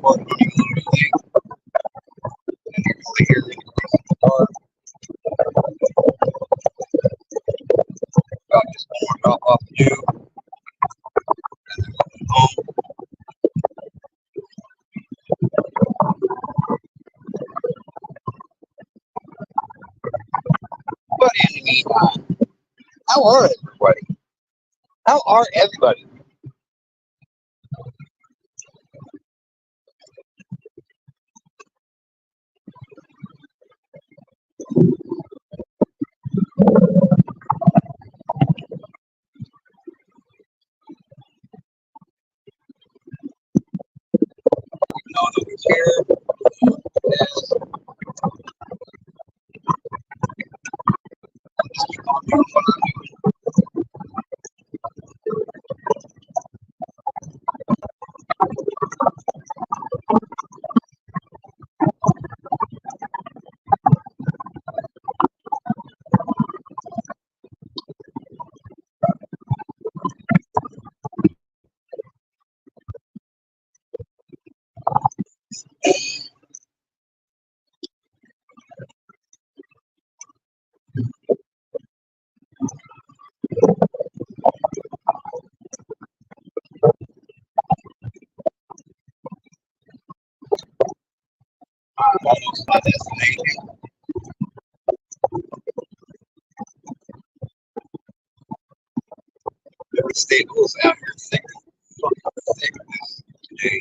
What do you think? And you're really here in the car. About just going drop off you. Home. But in the meantime, how are everybody? How are everybody? Know that we're here. Yes. Just keep on doing what I'm doing. I'm almost my destination. Every Staples out here sick. Fucking sick of this today.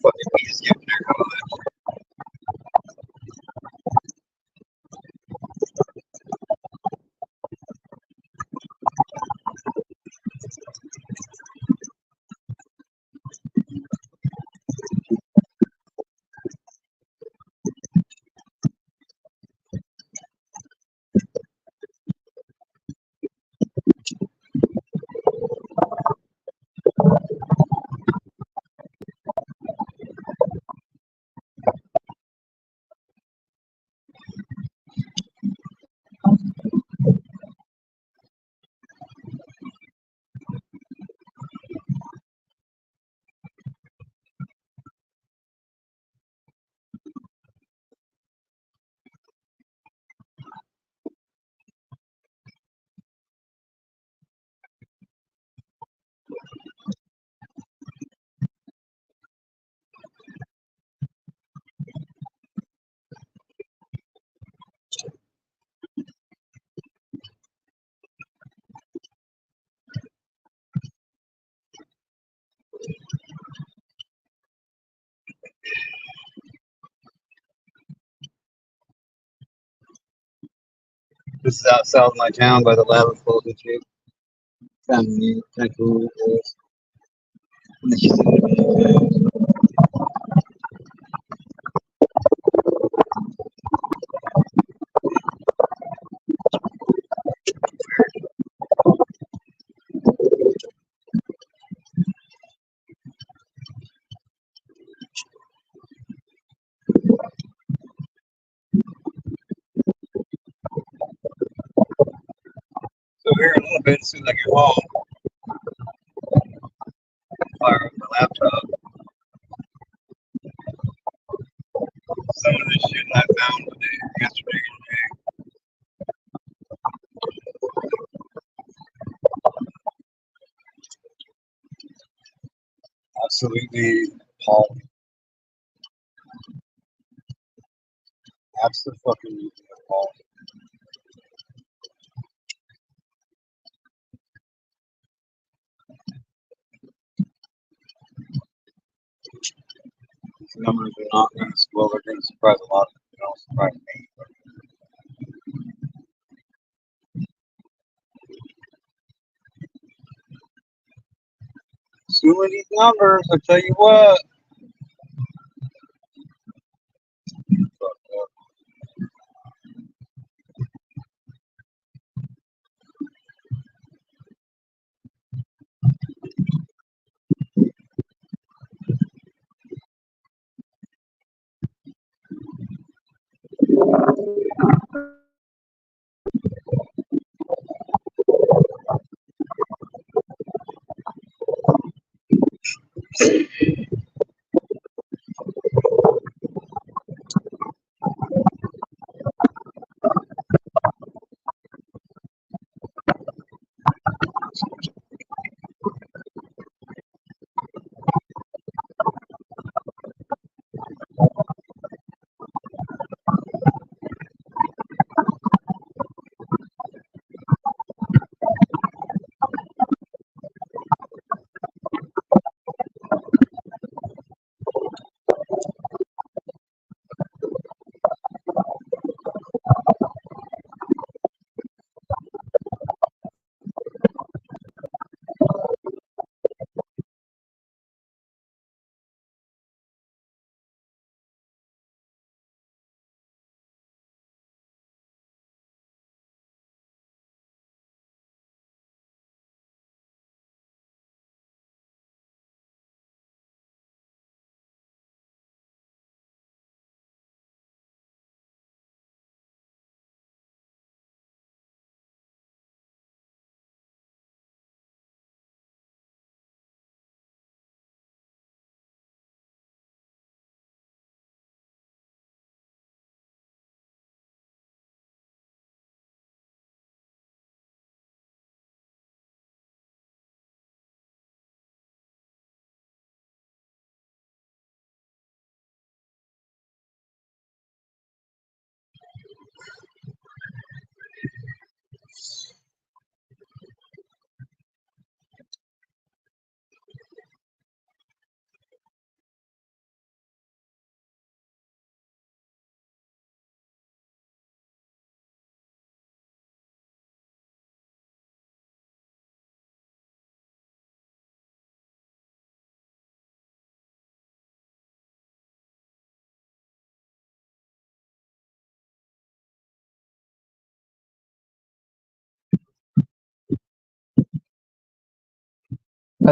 Fucking we just giving their college. This is outside my town by the lava flow that you kind of neat, kind of cool. So here in a little bit, as soon as I get home, fire up my laptop. Some of the shit I found today, yesterday, absolutely appalling. Absolutely appalling. These numbers are not going to, well, they're going to surprise a lot of people. They don't surprise me. But some of these numbers, I tell you what. Fuck up.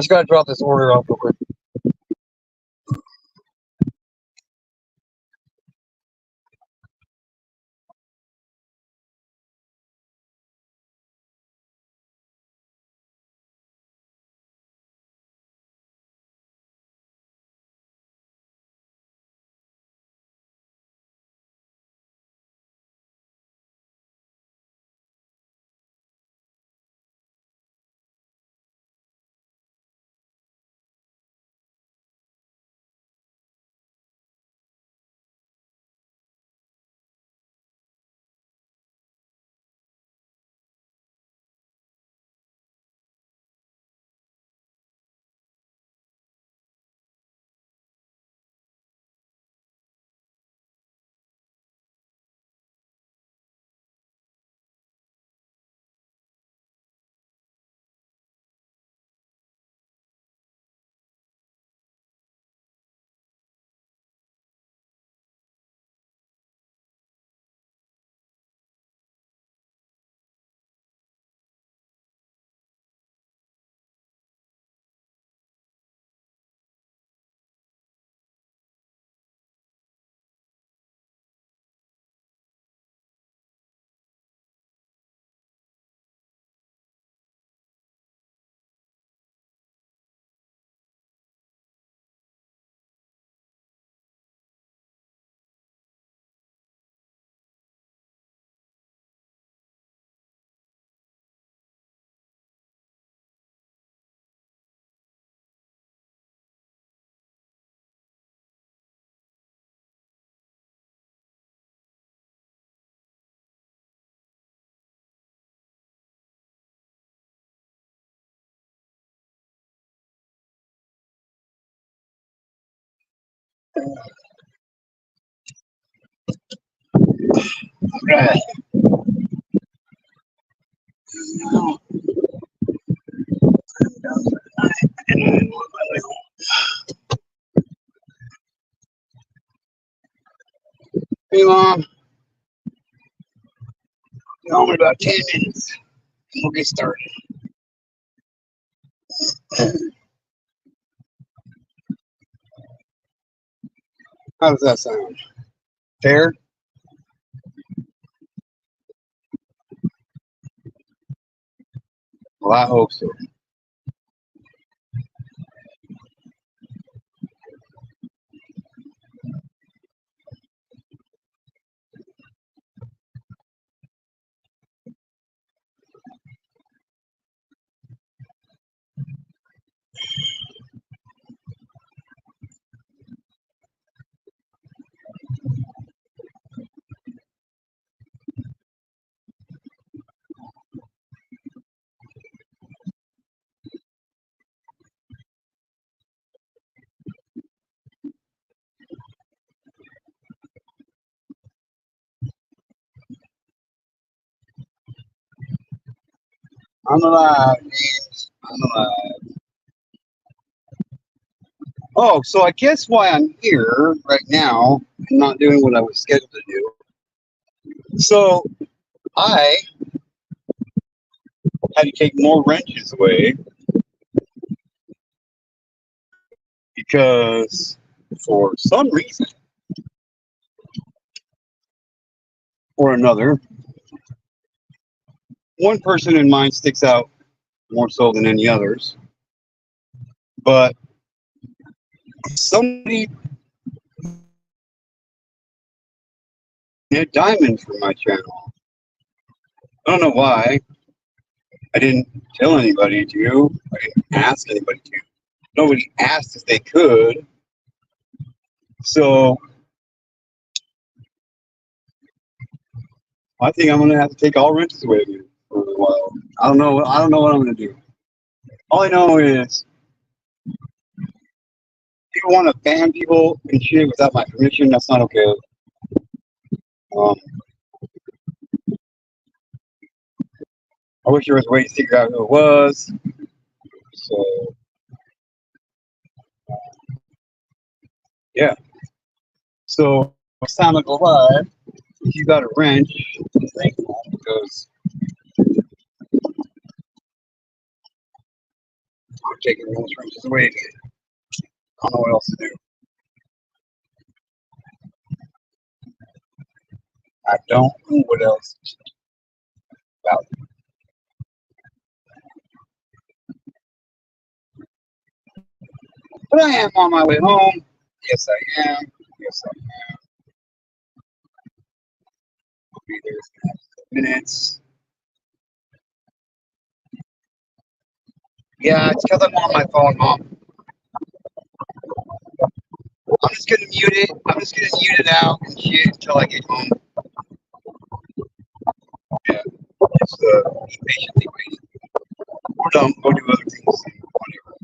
just gotta drop this order off real quick. Right. Hey, Mom. Get home in about 10 minutes. We'll get started. How does that sound? Fair? Well, I hope so. I'm alive, James. I'm alive. Oh, so I guess why I'm here right now and not doing what I was scheduled to do. So I had to take more wrenches away because for some reason or another, one person in mind sticks out more so than any others. But somebody did diamond for my channel. I don't know why. I didn't tell anybody to. I didn't ask anybody to. Nobody asked if they could. So I think I'm gonna have to take all wrenches away again for a while. I don't know. I don't know what I'm gonna do. All I know is people want to ban people and shit without my permission. That's not okay. Um, I wish there was a way to figure out who it was. So yeah. So next time I go live, if you got a wrench, I'm thankful because taking those wrenches away again. I don't know what else to do. I don't know what else to do about it. But I am on my way home. Yes, I am. Yes, I'll be there in minutes. Yeah, it's because I'm on my phone, Mom. I'm just gonna mute it. I'm just gonna mute it out and shit until I get home. Yeah, just be patiently waiting. Or don't go do other things. Whatever.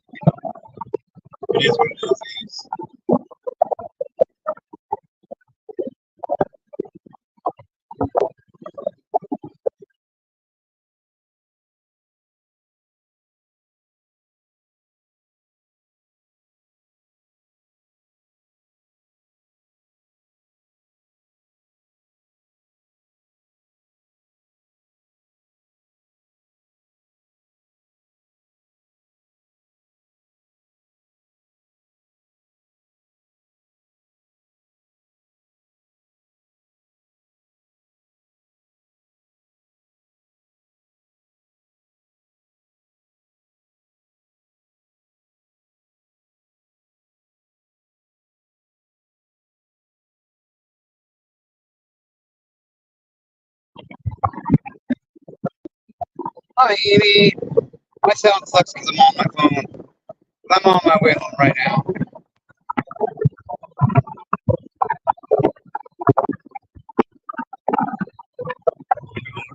It is what it is. Hi, Amy. My sound sucks because I'm on my phone. But I'm on my way home right now.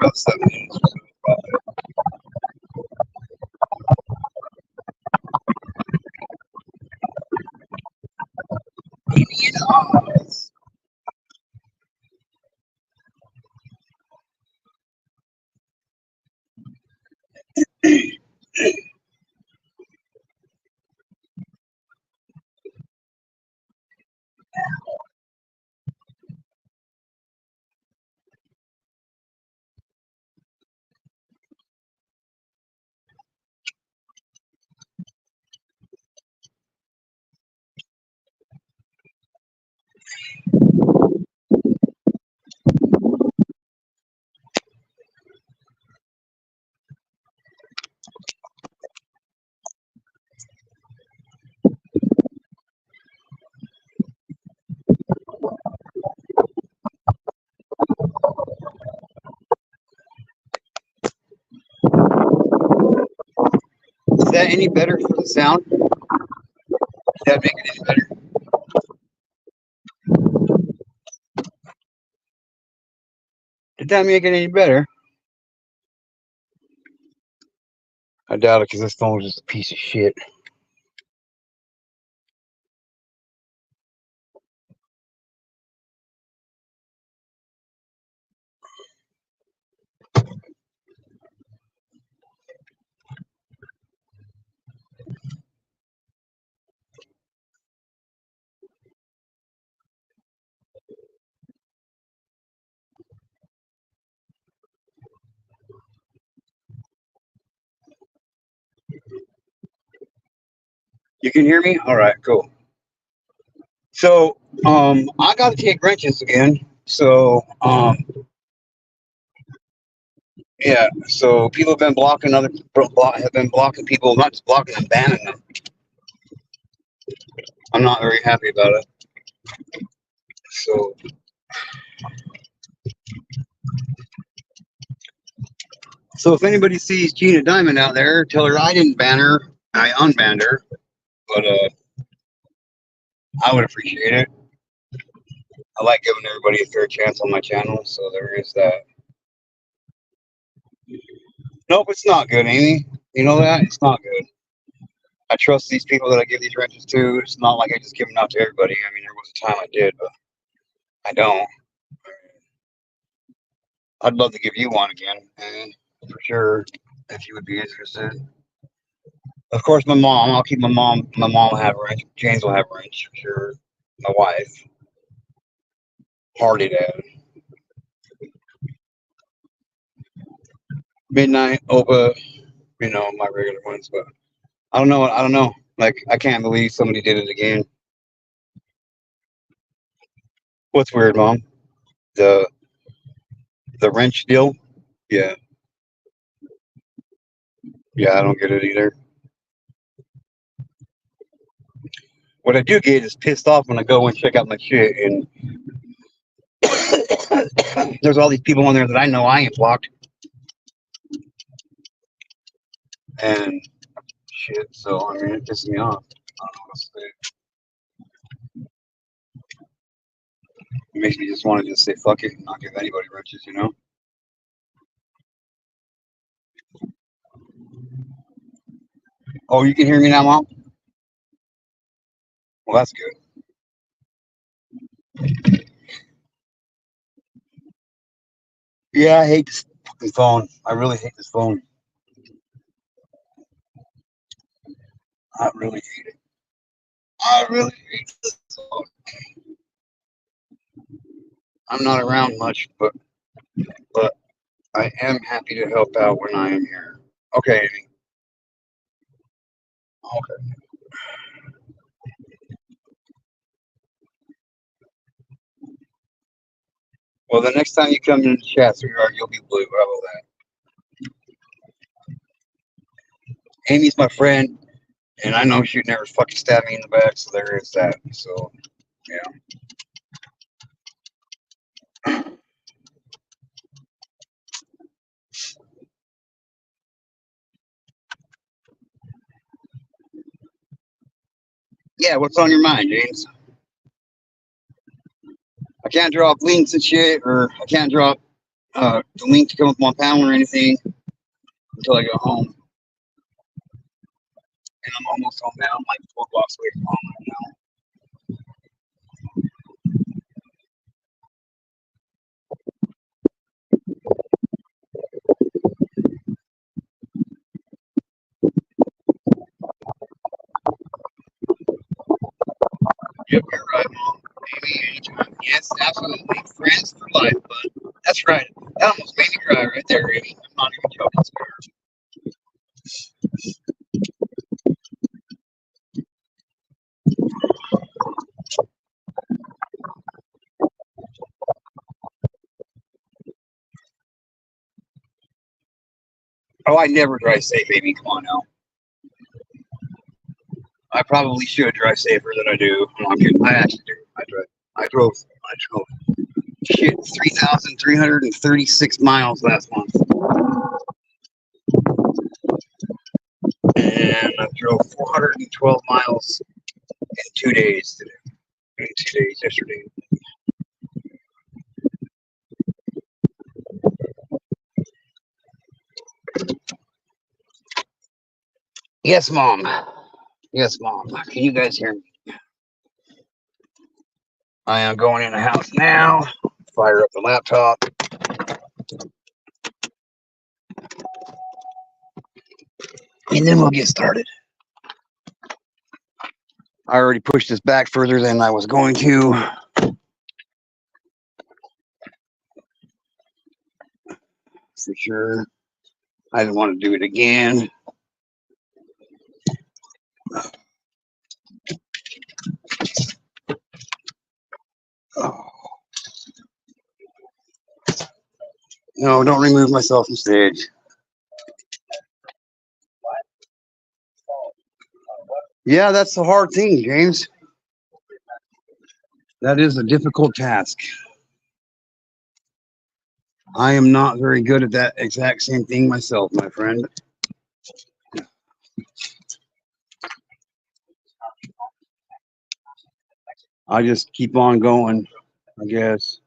About 7 minutes or so. Amy and Oz. Is that any better for the sound? Did that make it any better? Did that make it any better? I doubt it because this phone is just a piece of shit. You can hear me? All right, cool. So, I got to take wrenches again. So, yeah. So people have been blocking have been blocking people, not just blocking them, banning them. I'm not very happy about it. So if anybody sees Gina Diamond out there, tell her I didn't ban her. I unbanned her, but I would appreciate it. I like giving everybody a fair chance on my channel, so there is that. Nope, it's not good, Amy. You know that? It's not good. I trust these people that I give these wrenches to. It's not like I just give them out to everybody. I mean, there was a time I did, but I don't. I'd love to give you one again, for sure, if you would be interested. Of course, my mom. I'll keep my mom. My mom will have a wrench. James will have a wrench for sure. My wife, Hardy Dad, Midnight, Opa. You know my regular ones, but I don't know. I don't know. Like, I can't believe somebody did it again. What's weird, Mom? The the wrench deal? Yeah. Yeah, I don't get it either. What I do get is pissed off when I go and check out my shit, and there's all these people on there that I know I ain't blocked, and shit. So I mean, it pisses me off. I don't know what to say. It makes me just want to just say fuck it and not give anybody wrenches, you know? Oh, you can hear me now, Mom? Well, that's good. Yeah, I hate this fucking phone. I really hate this phone. I really hate it. I really hate this phone. I'm not around much, but I am happy to help out when I am here. Okay, Amy. Okay. Well, the next time you come in the chat, sweetheart, you'll be blue. How about that? Amy's my friend, and I know she'd never fucking stab me in the back, so there is that. So, yeah. Yeah, what's on your mind, James? I can't drop links and shit, or I can't drop the link to come up my panel or anything until I go home. And I'm almost home now. I'm like 4 blocks away from home right now. Yep, you're right, Mom. Maybe anytime. Yes, absolutely. Friends for life, but that's right. That almost made me cry right there, Amy. I'm not even joking. Oh, I never drive safe, Amy. Come on now. I probably should drive safer than I do. No, I'm kidding. I actually do. I drove shit 3,336 miles last month. And I drove 412 miles in 2 days today. In 2 days yesterday. Yes, Mom. Yes, Mom. Can you guys hear me? I am going in the house now. Fire up the laptop. And then we'll get started. I already pushed this back further than I was going to. For sure. I didn't want to do it again. Oh. No, don't remove myself from stage. Yeah, that's the hard thing, James. That is a difficult task. I am not very good at that exact same thing myself, my friend. I just keep on going, I guess.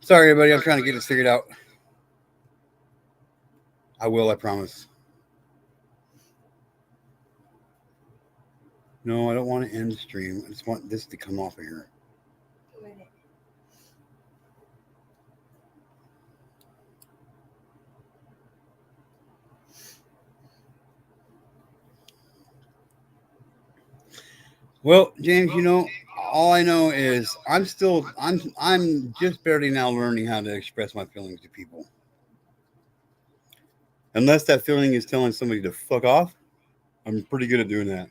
Sorry, everybody. I'm trying to get this figured out. I will. I promise. No, I don't want to end the stream. I just want this to come off of here. Well, James, all I know is I'm just barely now learning how to express my feelings to people. Unless that feeling is telling somebody to fuck off, I'm pretty good at doing that.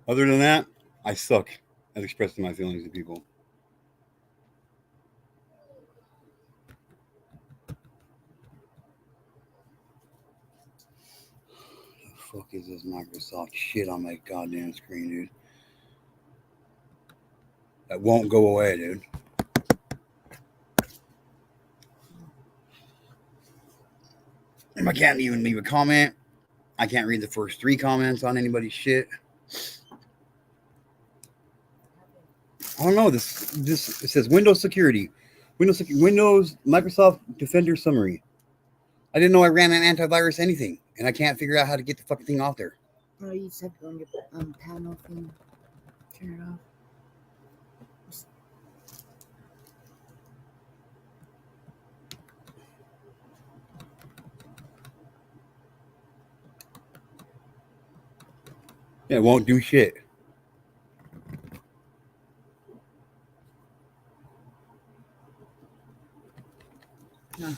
Other than that, I suck at expressing my feelings to people. The fuck is this Microsoft shit on my goddamn screen, dude? That won't go away, dude. I can't even leave a comment. I can't read the first 3 comments on anybody's shit. I don't know. This it says Windows security, Windows Microsoft Defender summary. I didn't know I ran an antivirus anything, and I can't figure out how to get the fucking thing off there. Oh, you just have to go on your panel thing, turn it off. Yeah, it won't do shit. No.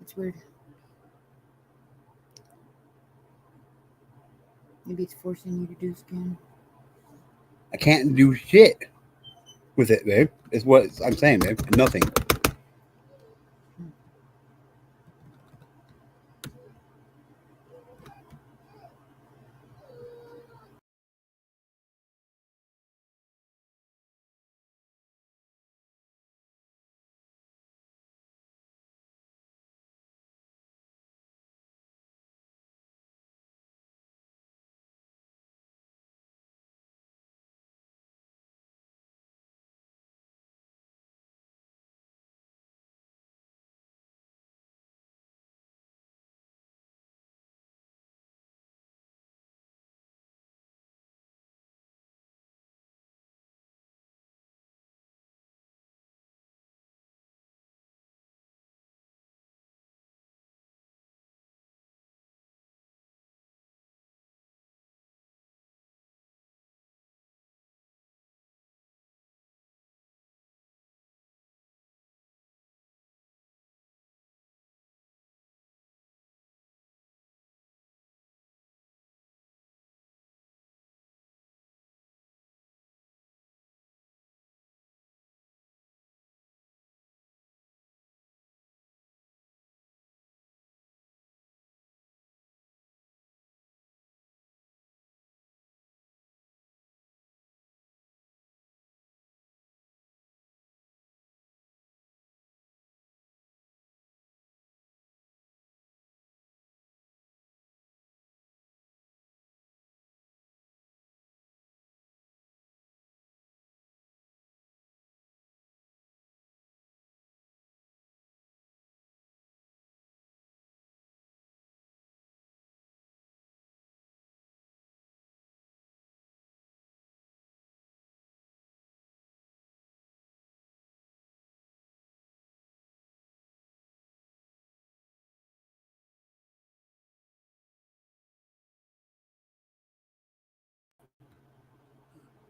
It's weird. Maybe it's forcing you to do scan. I can't do shit with it, babe. Is what I'm saying, babe. Nothing.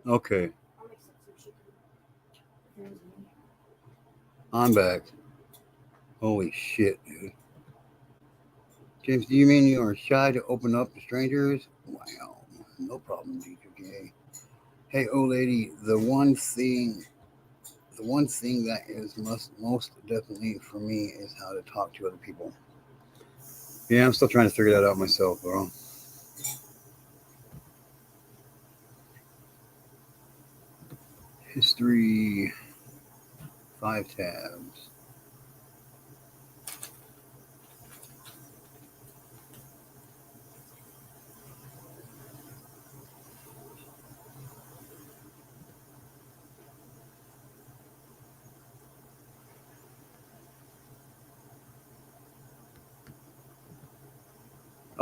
Okay. I'm back. Holy shit, dude. James, do you mean you are shy to open up to strangers? Wow. No problem, DJK. Hey, old lady, the one thing that is most definitely for me is how to talk to other people. Yeah, I'm still trying to figure that out myself, bro. History, 5 tabs.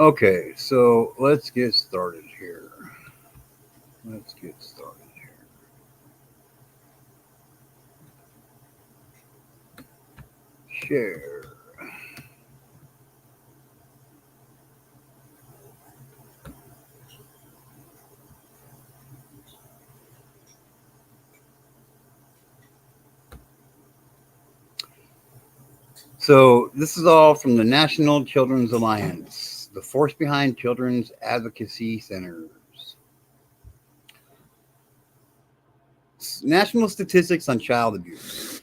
Okay, so let's get started here. Let's get started here. Share. So this is all from the National Children's Alliance, the force behind children's advocacy centers. National statistics on child abuse.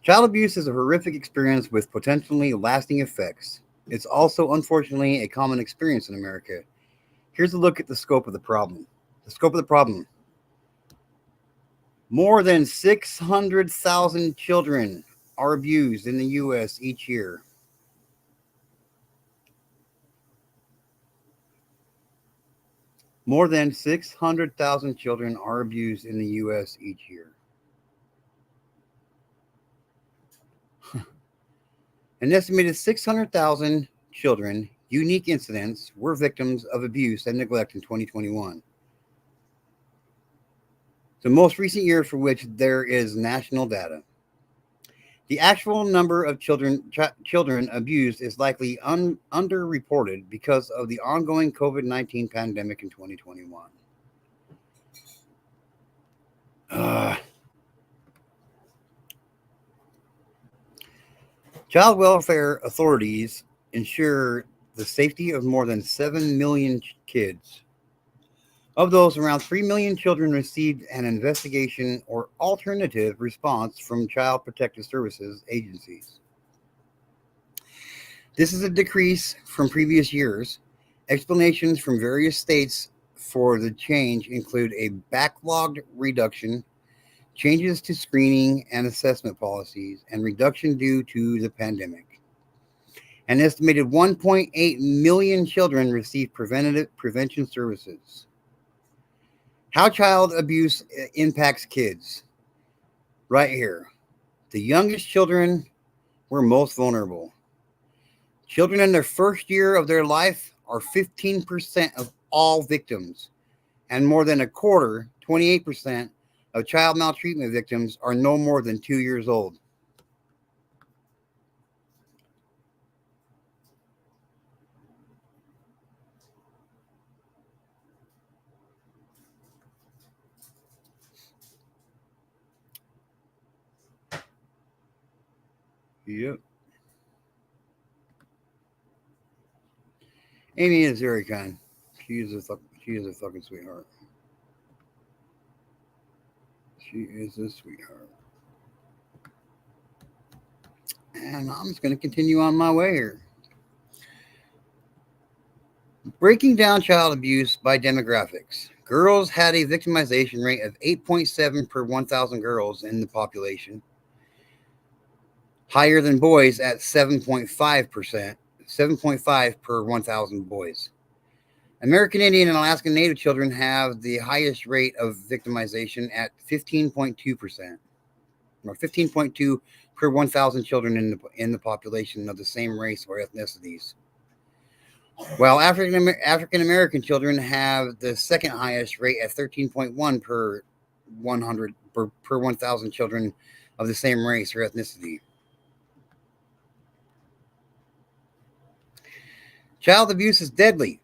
Child abuse is a horrific experience with potentially lasting effects. It's also, unfortunately, a common experience in America. Here's a look at the scope of the problem. The scope of the problem. More than 600,000 children are abused in the U.S. each year. More than 600,000 children are abused in the U.S. each year. An estimated 600,000 children, unique incidents, were victims of abuse and neglect in 2021. The most recent year for which there is national data. The actual number of children abused is likely underreported because of the ongoing COVID-19 pandemic in 2021. Child welfare authorities ensure the safety of more than 7 million kids. Of those, around 3 million children received an investigation or alternative response from Child Protective Services agencies. This is a decrease from previous years. Explanations from various states for the change include a backlogged reduction, changes to screening and assessment policies, and reduction due to the pandemic. An estimated 1.8 million children receive prevention services. How child abuse impacts kids. Right here. The youngest children were most vulnerable. Children in their first year of their life are 15% of all victims, and more than a quarter, 28%, of child maltreatment victims are no more than 2 years old. Yep. Amy is very kind. She is a fucking sweetheart. She is a sweetheart. And I'm just going to continue on my way here. Breaking down child abuse by demographics. Girls had a victimization rate of 8.7 per 1,000 girls in the population, higher than boys at 7.5%, 7.5 per 1,000 boys. American Indian and Alaskan Native children have the highest rate of victimization at 15.2%, or 15.2 per 1,000 children in the population of the same race or ethnicities. While African American children have the second highest rate at 13.1 per 1,000 children of the same race or ethnicity. Child abuse is deadly.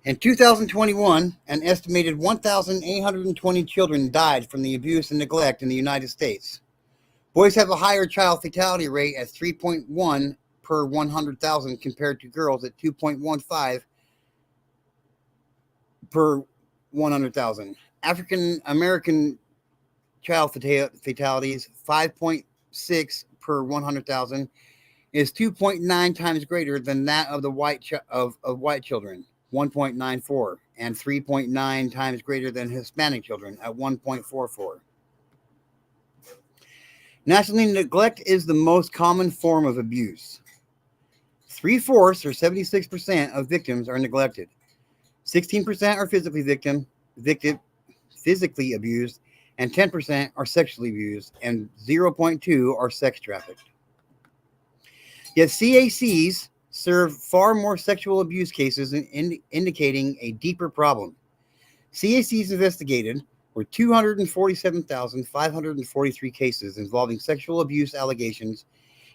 In 2021, an estimated 1,820 children died from the abuse and neglect in the United States. Boys have a higher child fatality rate at 3.1 per 100,000 compared to girls at 2.15 per 100,000. African American child fatalities, 5.6 per 100,000, is 2.9 times greater than that of the white children, 1.94, and 3.9 times greater than Hispanic children at 1.44. Nationally, neglect is the most common form of abuse. 3/4 or 76% of victims are neglected. 16% are physically abused, and 10% are sexually abused, and 0.2 are sex trafficked. Yet CACs serve far more sexual abuse cases, indicating a deeper problem. CACs investigated were 247,543 cases involving sexual abuse allegations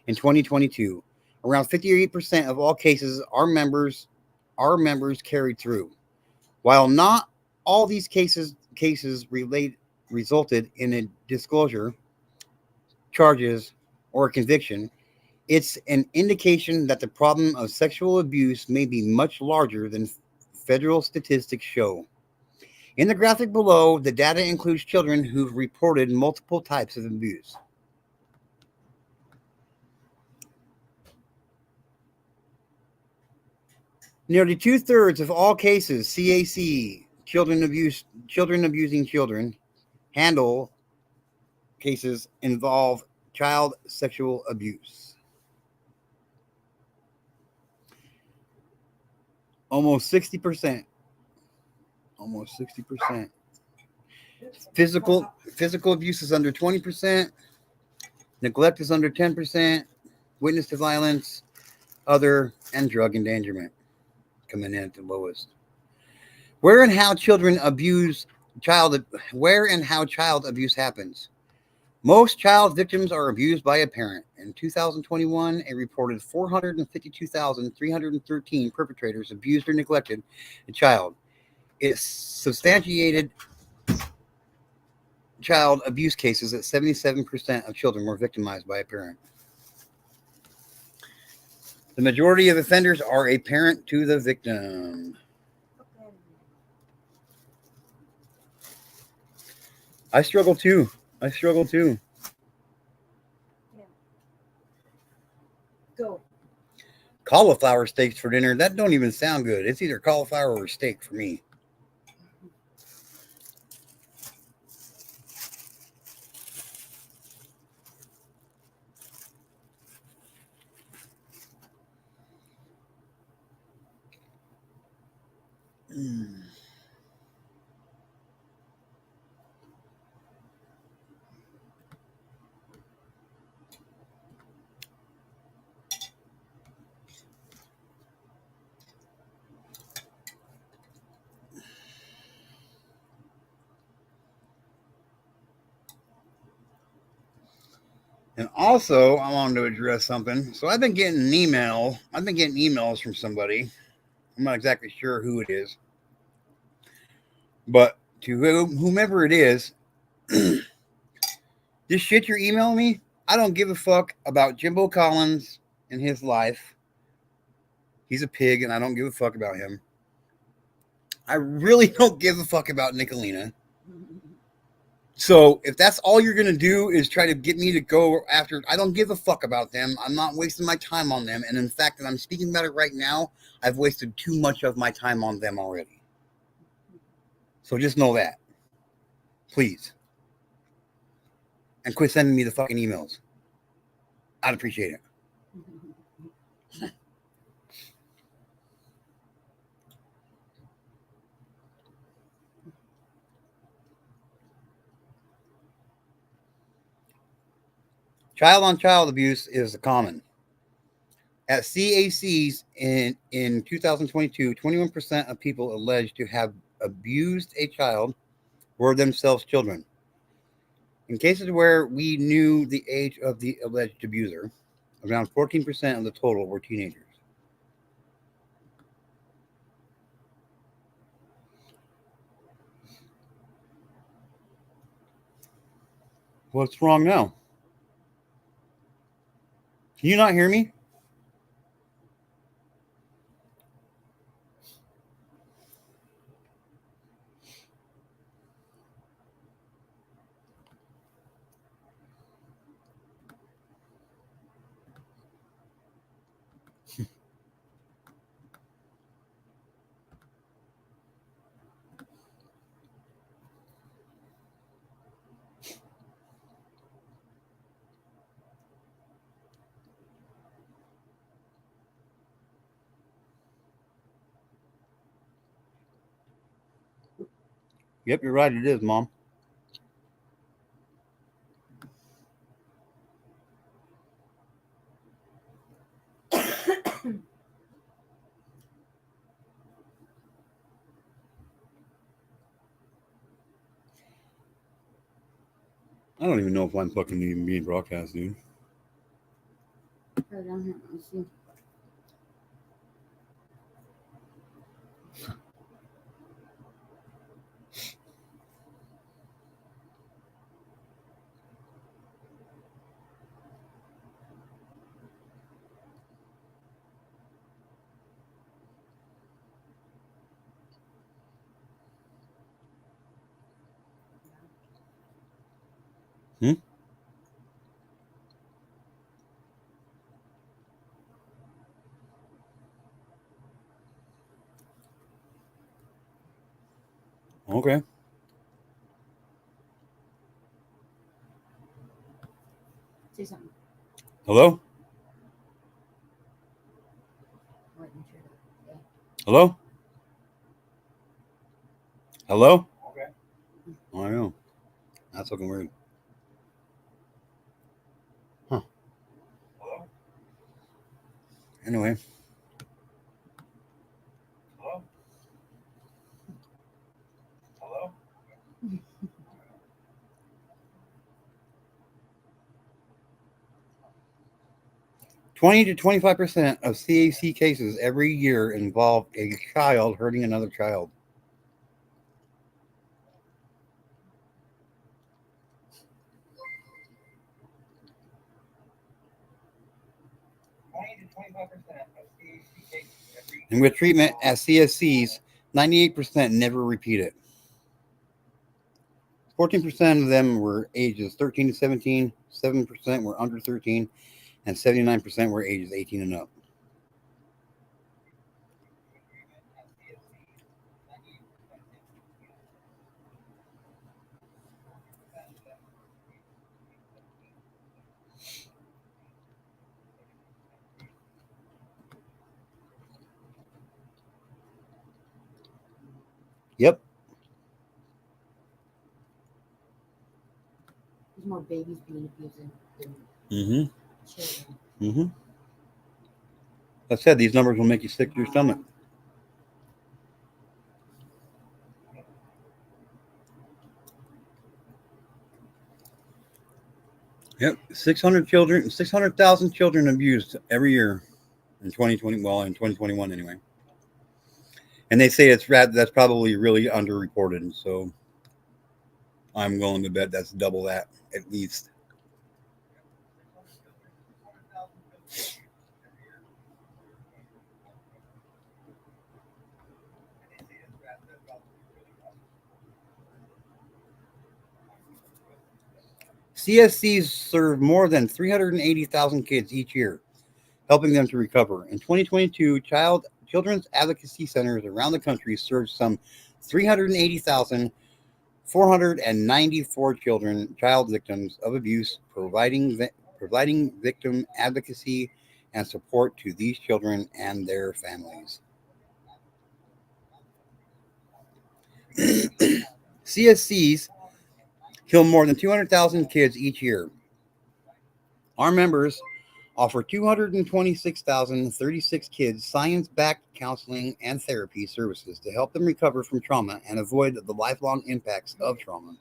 in 2022. Around 58% of all cases our members carried through. While not all these cases resulted in a disclosure, charges, or a conviction, it's an indication that the problem of sexual abuse may be much larger than federal statistics show. In the graphic below, the data includes children who've reported multiple types of abuse. Nearly 2/3 of all cases, CAC, children abusing children, handle cases involve child sexual abuse. Almost 60%. Almost 60%. Physical abuse is under 20%. Neglect is under 10%. Witness to violence, other, and drug endangerment coming in at the lowest. Where and how child abuse happens. Most child victims are abused by a parent. In 2021, a reported 452,313 perpetrators abused or neglected a child. It substantiated child abuse cases that 77% of children were victimized by a parent. The majority of offenders are a parent to the victim. I struggle too. Yeah. Go. Cauliflower steaks for dinner. That don't even sound good. It's either cauliflower or steak for me. And also, I wanted to address something. So I've been getting an email. I've been getting emails from somebody. I'm not exactly sure who it is. But to whomever it is, this shit you're emailing me, I don't give a fuck about Jimbo Collins and his life. He's a pig, and I don't give a fuck about him. I really don't give a fuck about Nicolina. So if that's all you're going to do is try to get me to go after, I don't give a fuck about them. I'm not wasting my time on them. And in fact, that I'm speaking about it right now, I've wasted too much of my time on them already. So just know that. Please. And quit sending me the fucking emails. I'd appreciate it. Child-on-child abuse is common. At CACs in 2022, 21% of people alleged to have abused a child were themselves children. In cases where we knew the age of the alleged abuser, around 14% of the total were teenagers. What's wrong now? Can you not hear me? Yep, you're right. It is, Mom. I don't even know if I'm fucking even being broadcast, dude. Put it down here. Let's see. Hmm? Okay. Say something. Hello? Wait, make sure that. Yeah. Hello? Hello? Okay. I know. That's fucking weird. Huh. Hello? Anyway. Hello? Hello? 20 to 25% of CAC cases every year involve a child hurting another child. And with treatment as CSCs, 98% never repeat it. 14% of them were ages 13 to 17, 7% were under 13, and 79% were ages 18 and up. Yep. There's more babies being abused than Mm-hmm. children. Mm-hmm. I said these numbers will make you sick to your stomach. Yep. 600,000 children abused every year in 2020. Well, in 2021 anyway. And they say that's probably really underreported. So I'm willing to bet that's double that at least. CSCs serve more than 380,000 kids each year, helping them to recover. In 2022, children's advocacy centers around the country served some 380,494 child victims of abuse, providing victim advocacy and support to these children and their families. CSCs kill more than 200,000 kids each year. Our members offer 226,036 kids science backed counseling and therapy services to help them recover from trauma and avoid the lifelong impacts of trauma.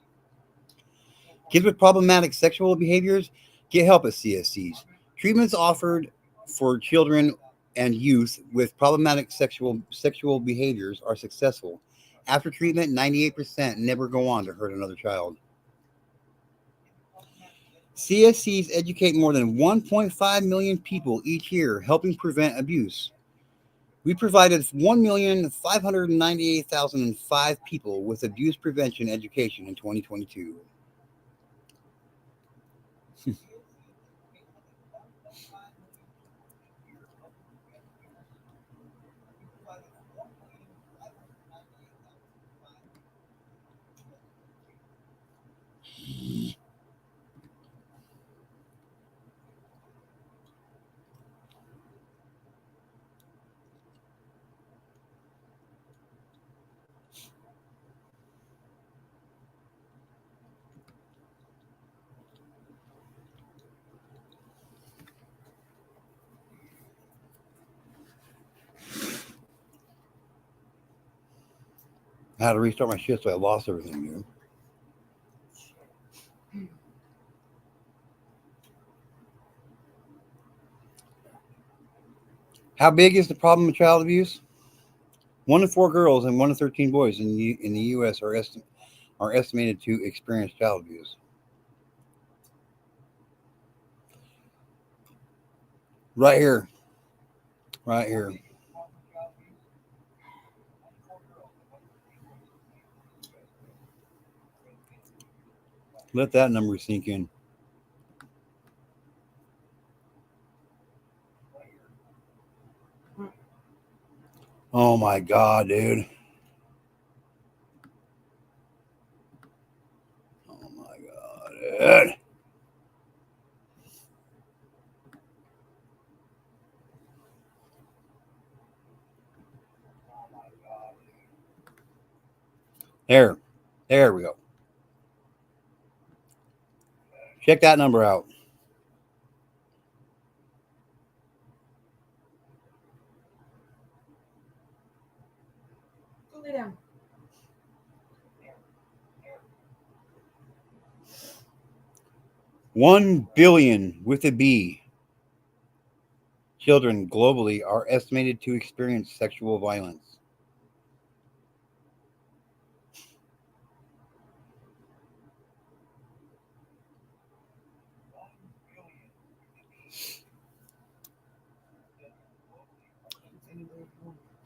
Kids with problematic sexual behaviors get help at CSCs. Treatments offered for children and youth with problematic sexual behaviors are successful. After treatment, 98% never go on to hurt another child. CSCs educate more than 1.5 million people each year, helping prevent abuse. We provided 1,598,005 people with abuse prevention education in 2022. I had to restart my shit, so I lost everything, dude. How big is the problem of child abuse? 1 in 4 girls and 1 in 13 boys in the U.S. are estimated to experience child abuse. Right here. Right here. Let that number sink in. Oh my God, dude. Oh my God, dude. There we go. Check that number out. Go lay down. 1 billion with a B children globally are estimated to experience sexual violence.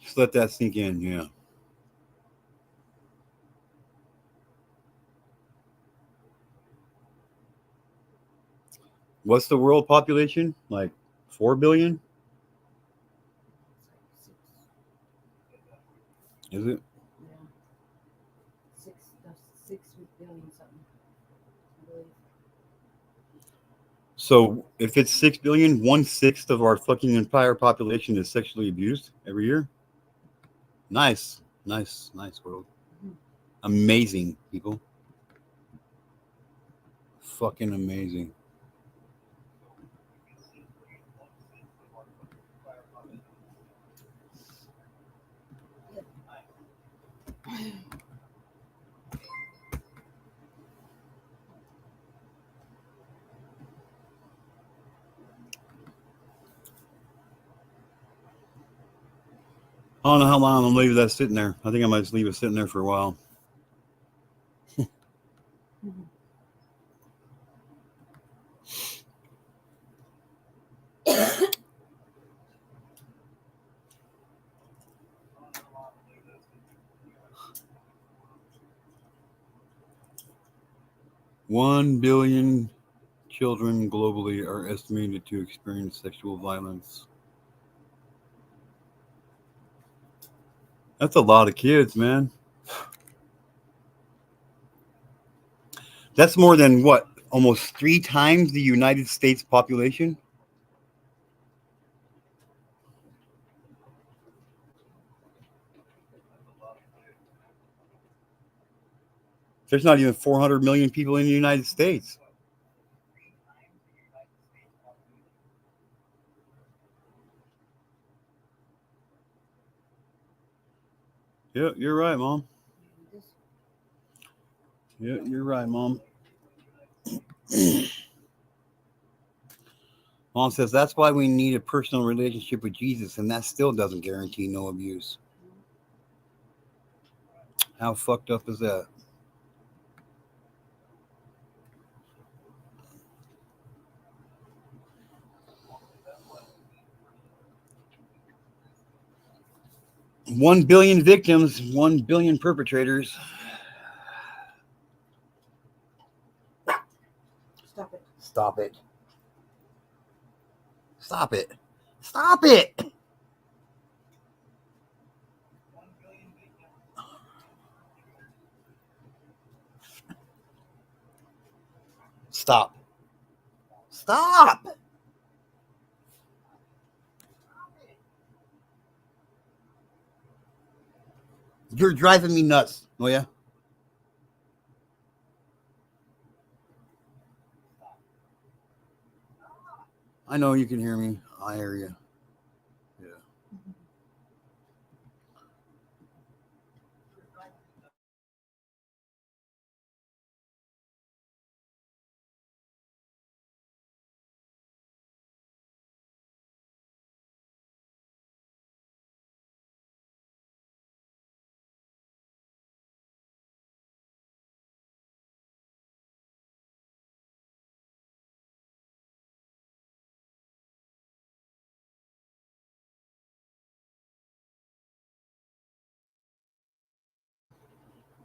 Just let that sink in, yeah. What's the world population? Like 4 billion? Is it? Yeah. 6 billion something. I believe. So if it's 6 billion, 1/6 of our fucking entire population is sexually abused every year. Nice world. Mhm. Amazing, people. Fucking amazing. I don't know how long I'm gonna leave that sitting there. I think I might just leave it sitting there for a while. Mhm. 1 billion children globally are estimated to experience sexual violence. That's a lot of kids, man. That's more than what? Almost 3 times the United States population? There's not even 400 million people in the United States. Yeah, you're right, Mom. Yeah, you're right, Mom. Mom says that's why we need a personal relationship with Jesus, and that still doesn't guarantee no abuse. How fucked up is that? One billion victims, 1 billion perpetrators. Stop it. Stop it. Stop it. Stop it. Stop. Stop. You're driving me nuts. Oh, yeah? I know you can hear me. I hear you.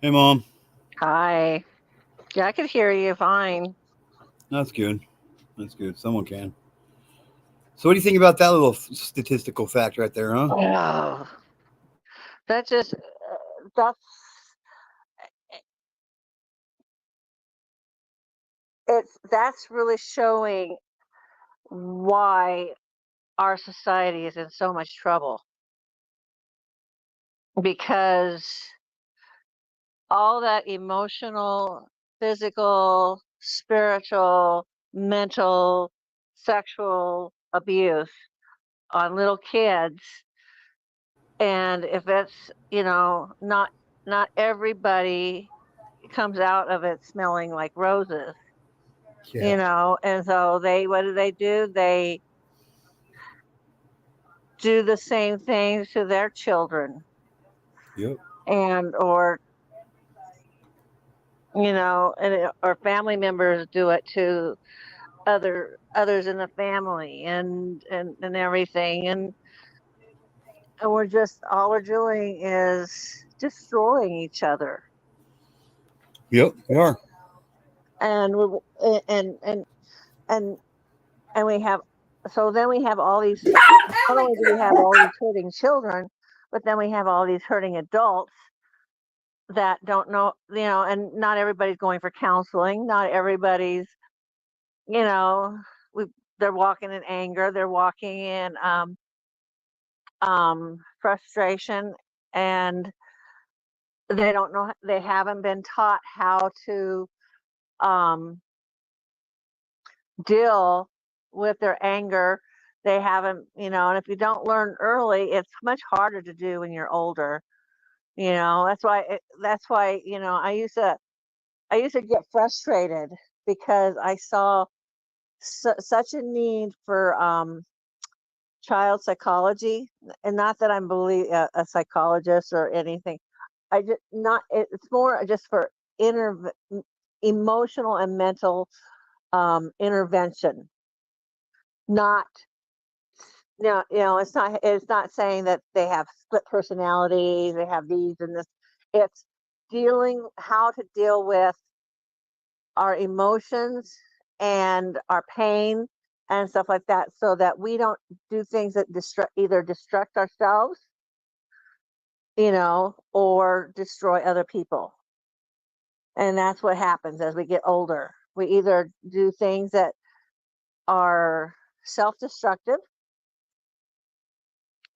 Hey, Mom. Hi. Yeah, I could hear you fine. That's good. That's good. Someone can. So, what do you think about that little statistical fact right there, huh? Oh, that just that's that's really showing why our society is in so much trouble because all that emotional, physical, spiritual, mental, sexual abuse on little kids, and if it's, not everybody comes out of it smelling like roses, Yeah. and so what do? They do the same things to their children, Yep. and or family members do it to others in the family, and everything, and we're just all we're doing is destroying each other. Yep. We are. And we and and we have so then we have all these, not only do we have all these hurting children, but then we have all these hurting adults that don't know, and not everybody's going for counseling. Not everybody's, you know, we, they're walking in anger, they're walking in frustration, and they don't know, they haven't been taught how to um, deal with their anger. They haven't, and if you don't learn early, it's much harder to do when you're older. That's why I used to get frustrated because I saw such a need for child psychology, and not that I'm a psychologist or anything. I just not it's more just for inter emotional and mental intervention. Not No, it's not saying that they have split personalities, they have these and this. It's dealing how to deal with our emotions and our pain and stuff like that, so that we don't do things that destruct ourselves, or destroy other people. And that's what happens as we get older. We either do things that are self-destructive,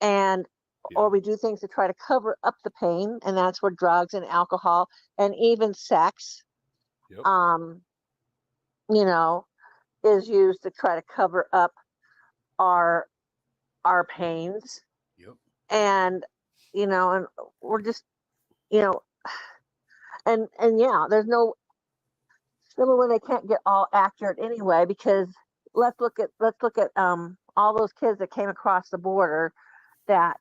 and Yeah. or we do things to try to cover up the pain, and that's where drugs and alcohol and even sex, Yep. um, you know, is used to try to cover up our our pains. Yep. And and we're just, you know and yeah, there's no, number one, they can't get all accurate anyway, because let's look at all those kids that came across the border that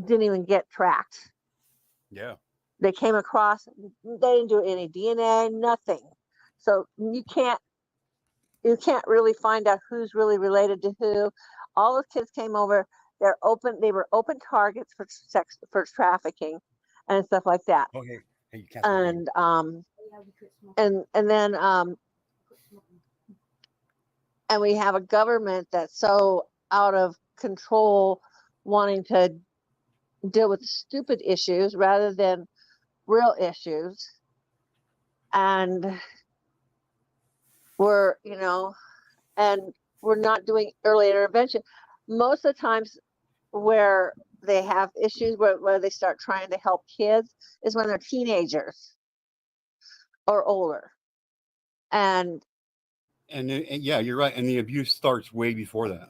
didn't even get tracked. Yeah. They came across, they didn't do any DNA, nothing. So you can't really find out who's really related to who. All those kids came over, they were open targets for sex, for trafficking and stuff like that. Okay. Hey, you can't smoke weed. And we have a government that's so out of control, wanting to deal with stupid issues rather than real issues. And we're you know and we're not doing early intervention. Most of the times where they have issues, where they start trying to help kids, is when they're teenagers or older. And And yeah, you're right. And the abuse starts way before that.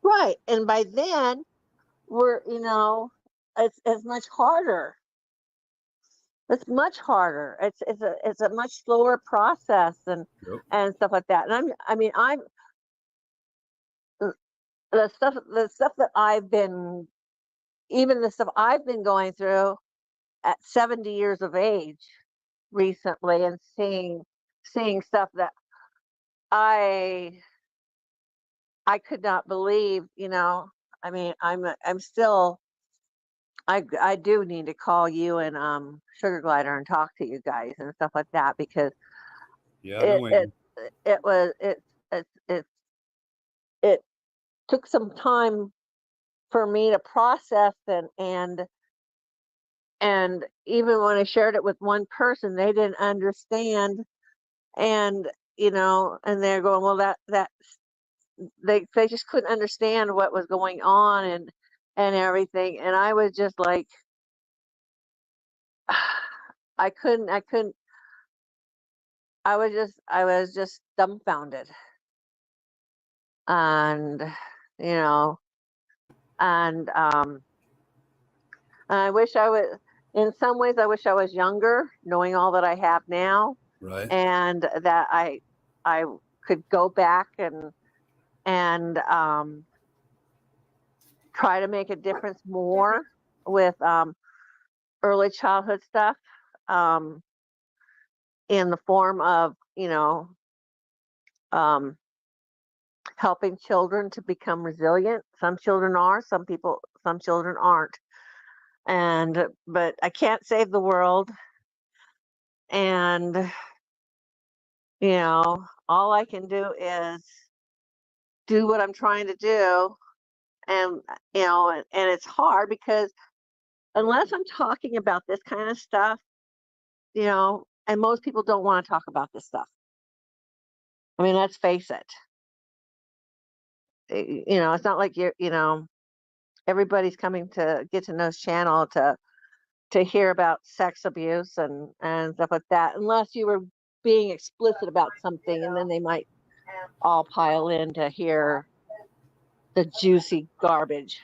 right, and by then we're it's much harder. It's much harder. It's a much slower process, Yep. and stuff like that. And I'm the stuff that I've been even the stuff I've been going through at 70 years of age recently, and seeing stuff that I I could not believe. I'm still I do need to call you and Sugar Glider and talk to you guys and stuff like that, because Yeah, I've been it waiting. it was it took some time for me to process, and even when I shared it with one person, they didn't understand, and and they're going, well, that they just couldn't understand what was going on, and everything, and I was just like, I couldn't. I was just dumbfounded, and you know, and I wish I was. In some ways, I wish I was younger, knowing all that I have now, Right. and that I could go back and try to make a difference more with early childhood stuff, um, in the form of um, helping children to become resilient. Some children are, some children aren't, and but I can't save the world, and all I can do is do what I'm trying to do, and and it's hard because unless I'm talking about this kind of stuff, and most people don't want to talk about this stuff. I mean, let's face it. It's not like everybody's coming to Get to Know's channel to hear about sex abuse and stuff like that, unless you were being explicit about something, and then they might all pile in to hear the juicy garbage.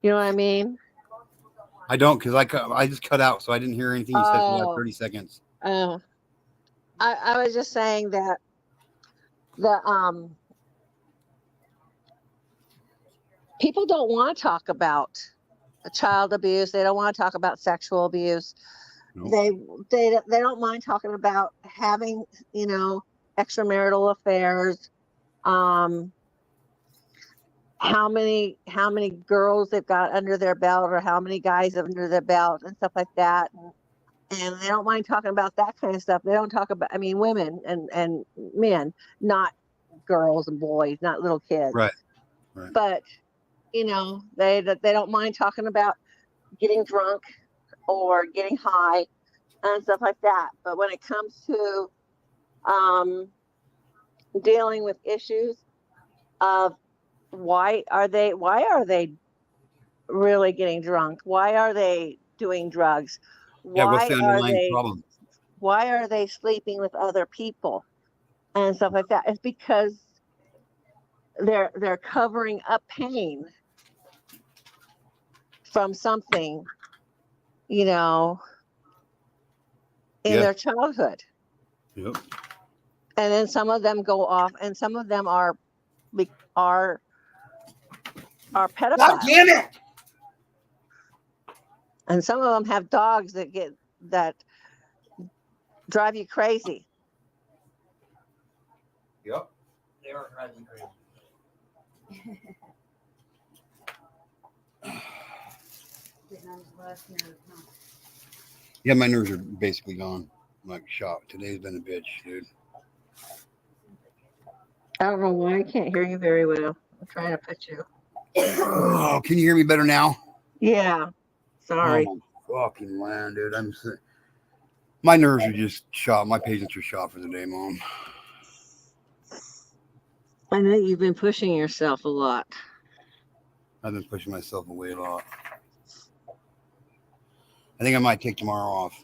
You know what I mean? I don't, because I just cut out, so I didn't hear anything you said for like Oh, 30 seconds. oh. I was just saying that the people don't want to talk about child abuse. They don't want to talk about sexual abuse. Nope. They don't mind talking about having extramarital affairs. Um, how many girls they've got under their belt, or how many guys have under their belt, and stuff like that. And they don't mind talking about that kind of stuff. They don't talk about, I mean, women and men, not girls and boys, not little kids. Right. Right. But they don't mind talking about getting drunk or getting high and stuff like that. But when it comes to um, dealing with issues of why are they really getting drunk? Why are they doing drugs? Yeah, what's Why the are underlying they problem? why are they sleeping with other people and stuff like that? It's because they're covering up pain from something, you know, in Yeah. their childhood. Yep. And then some of them go off, and some of them are God pedophiles, damn it! and some of them have dogs that drive you crazy. Yep. They are driving crazy. Yeah, my nerves are basically gone. I'm like shot. Today's been a bitch, dude. I don't know why I can't hear you very well. I'm trying to put you. Oh, can you hear me better now? Yeah. Sorry. Oh my fucking land, dude. My nerves are just shot. My patients are shot for the day, Mom. I know you've been pushing yourself a lot. I've been pushing myself away a lot. I think I might take tomorrow off.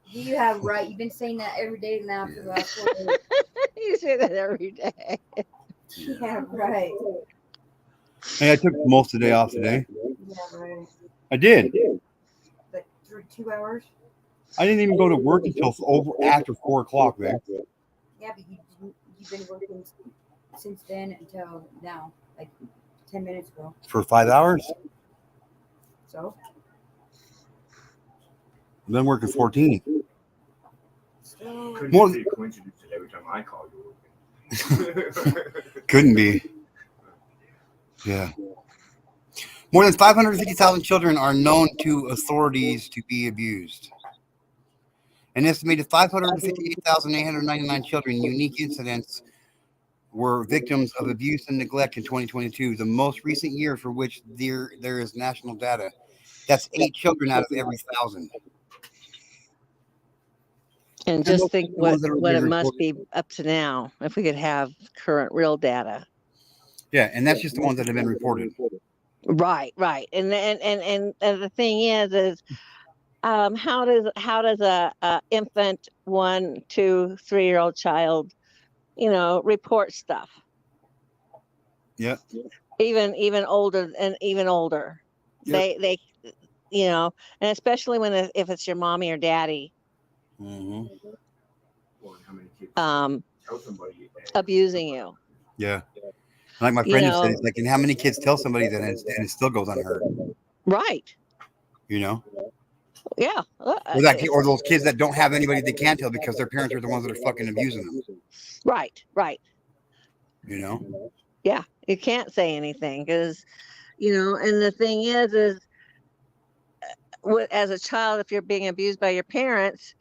You have right. You've been saying that every day now for the last 4 days. You say that every day. Yeah, right. Hey, I took most of the day off today. Yeah, right. I did. Like 2 hours. I didn't even go to work until after 4 o'clock, man. Yeah, but you've been working since then until now, like 10 minutes ago. For 5 hours? So I've been working 14. still Couldn't More- be a coincidence that every time I call you. Couldn't be. Yeah. More than 550,000 children are known to authorities to be abused. An estimated 558,899 children, unique incidents, were victims of abuse and neglect in 2022, the most recent year for which there is national data. That's 8 children out of every 1,000. And just think the ones that are what being it must reported. be up to now if we could have current real data. Yeah, and that's just the ones that have been reported. Right. And the thing is how does a infant 1, 2, 3-year-old child, report stuff? Yeah. Even older and even older. Yep. They and especially if it's your mommy or daddy Mm-hmm. Or how many kids um tell somebody abusing you. Yeah. Like my You friend just said, know, it's like, and how many kids tell somebody that and it still goes unheard? right. You know? Yeah. Or those kids that don't have anybody they can tell because their parents are the ones that are fucking abusing them. Right. You know? Yeah. You can't say anything because, and the thing is as a child, if you're being abused by your parents,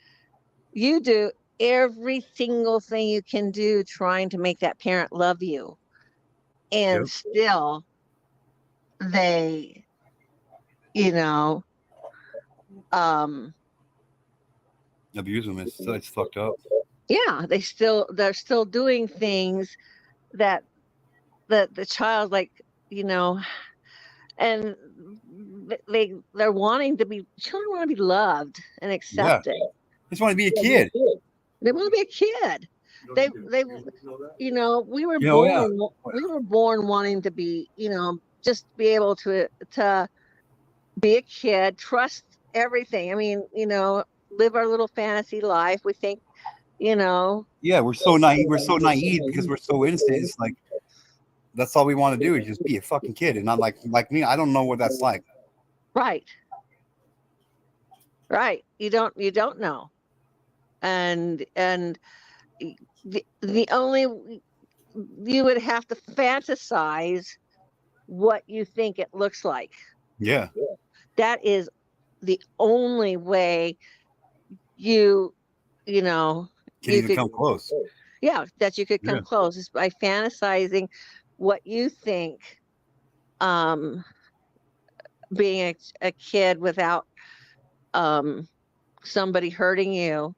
you do every single thing you can do trying to make that parent love you. And Yep. still they, you know, um, Abuse them. It's fucked up. yeah, they're still doing things that the child, like, and they're wanting to be, children want to be loved and Yeah. accepted. Just want to be a kid. They want to be a kid. They we were Yeah, oh, yeah. born wanting to be, just be able to be a kid, trust everything. I mean, live our little fantasy life. We think, Yeah, we're so naive. We're so naive because we're so innocent. It's like that's all we want to do is just be a fucking kid, and not like me. I don't know what that's like. right. You don't know. And the only, you would have to fantasize what you think it looks like. Yeah. That is the only way you Can you even could, come close. yeah, that you could come Yeah. close, is by fantasizing what you think, um being a kid without somebody hurting you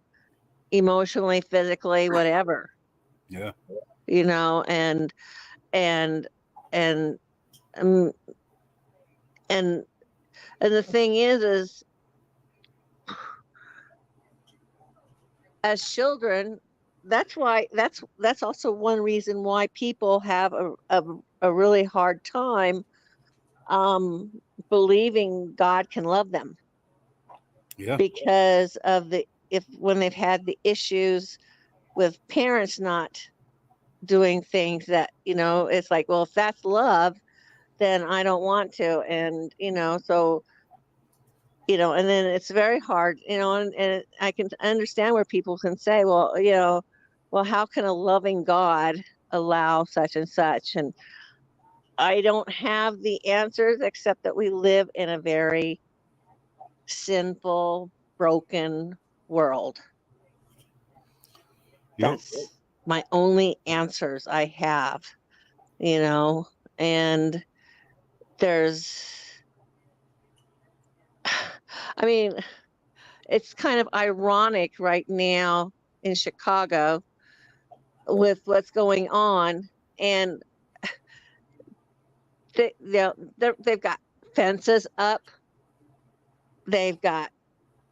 emotionally, physically, whatever. Yeah. And and and um, and and the thing is as children, that's also one reason why people have a really hard time um believing God can love them, Yeah. because of when they've had the issues with parents not doing things that, it's like, well, if that's love, then I don't want to. And so, and then it's very hard, and I can understand where people can say, well, well, how can a loving God allow such and such? And I don't have the answers, except that we live in a very sinful, broken world. Yep. That's my only answers I have, and there's, I mean, it's kind of ironic right now in Chicago with what's going on, and they've got fences up, they've got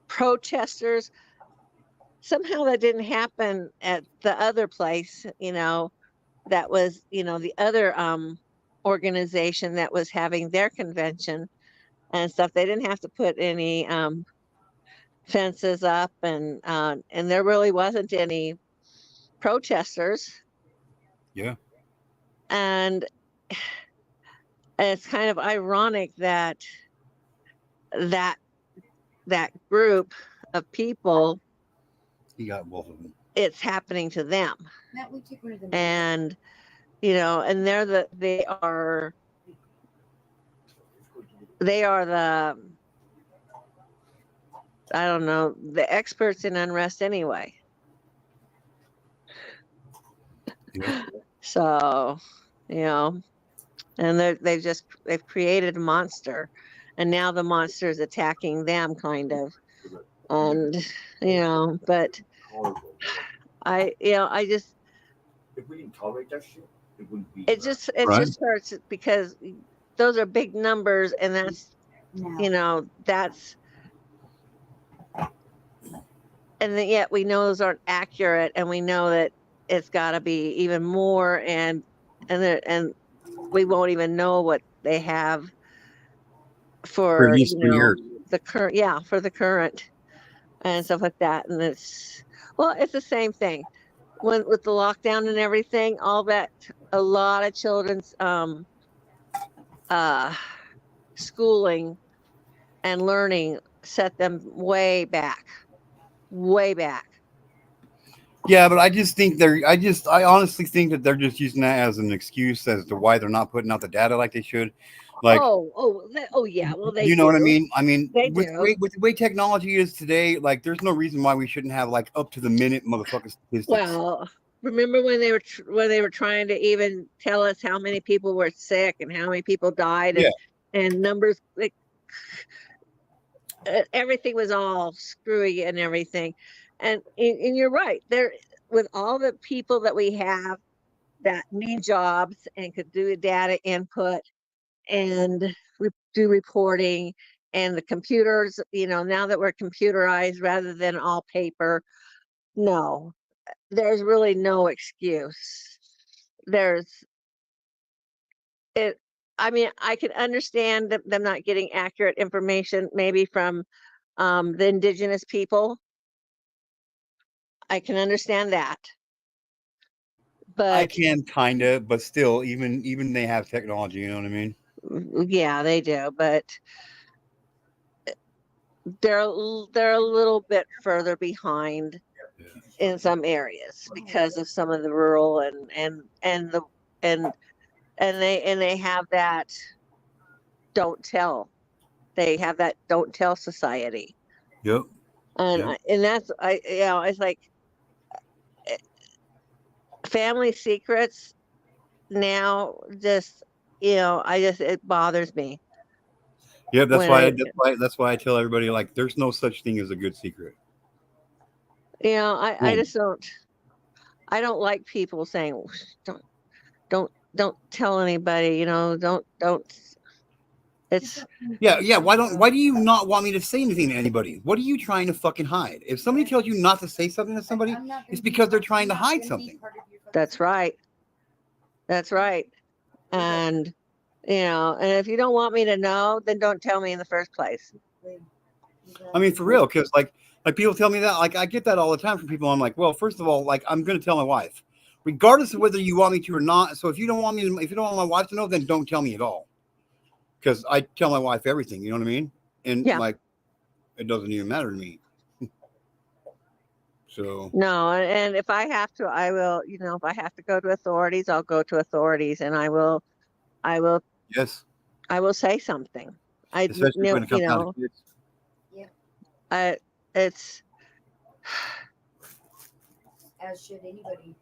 protesters. Somehow that didn't happen at the other place, that was, the other organization that was having their convention and stuff. They didn't have to put any fences up, and there really wasn't any protesters. Yeah. And it's kind of ironic that that that group of people, He got both of them. it's happening to them. Matt, we took one of them. And and they are they are the, I don't know, the experts in unrest anyway. Yeah. So, you know, and they've created a monster, and now the monster is attacking them, kind of. And but Horrible. I just If we didn't tolerate that shit, it wouldn't be. it Right. just hurts because those are big numbers, and No. that's and then yet we know those aren't accurate, and we know that it's got to be even more, and we won't even know what they have For at for least 3 years. the current, yeah, for the current and stuff like that. And it's the same thing when with the lockdown and everything, all that. A lot of children's uh schooling and learning set them way back. Yeah, but I just think I honestly think that they're just using that as an excuse as to why they're not putting out the data like they should. Like, Oh yeah, well they you know what I do. mean? I mean, They with do. the way technology is today, like, there's no reason why we shouldn't have like up to the minute motherfucking statistics. Well, remember when they were trying to even tell us how many people were sick and how many people died, Yeah. and numbers, like, everything was all screwy and everything. And you're right. There, with all the people that we have that need jobs and could do data input and do reporting, and the computers, now that we're computerized rather than all paper, no, there's really no excuse. There's it. I mean, I can understand them not getting accurate information, maybe from the indigenous people. I can understand that, I but can kind of, but still, even they have technology. You know what I mean? yeah, they do. But they're a little bit further behind in some areas because of some of the rural and they have that don't tell. They have that don't tell society, Yep. and Yep. and that's it's like eh, family secrets now. Just it bothers me Yeah, when I that's why I tell everybody, like, there's no such thing as a good secret. I Boom. just I don't like people saying don't don't tell anybody, don't. It's Yeah. Why do you not want me to say anything to anybody? What are you trying to fucking hide? If somebody tells you not to say something to somebody, it's because they're trying to hide something. That's right. That's right. And and if you don't want me to know, then don't tell me in the first place. I mean, for real, because like people tell me that, like, I get that all the time from people. I'm like, well, first of all, like, I'm gonna tell my wife, regardless of whether you want me to or not. So if you don't want my wife to know, then don't tell me at all. Because I tell my wife everything, you know what I mean? And Yeah. like, it doesn't even matter to me. So No, and if I have to, I will, if I have to go to authorities, I'll go to authorities, and I will yes, say something. I especially know, when it comes down to kids. I it's As should anybody.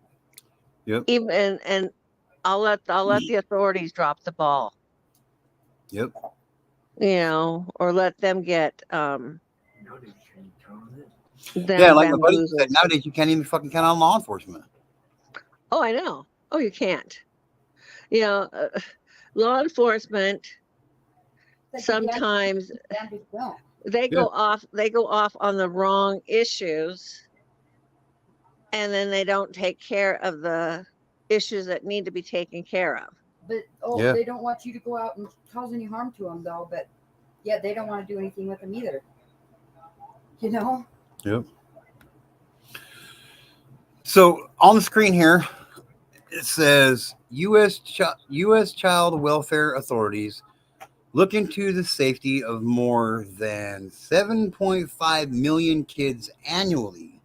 Yep. even and I'll let the authorities drop the ball, Yep. or let them get Nowadays, you can't count on it. Yeah, them like my buddy said, bamboozled. nowadays you can't even fucking count on law enforcement. Oh, I know. Oh, you can't. You know, law enforcement Like sometimes don't. they Yeah. go off on the wrong issues, and then they don't take care of the issues that need to be taken care of. But Yeah. they don't want you to go out and cause any harm to them though. But yeah, they don't want to do anything with them either. You know. Yep. So on the screen here, it says U.S. child welfare authorities look into the safety of more than 7.5 million kids annually.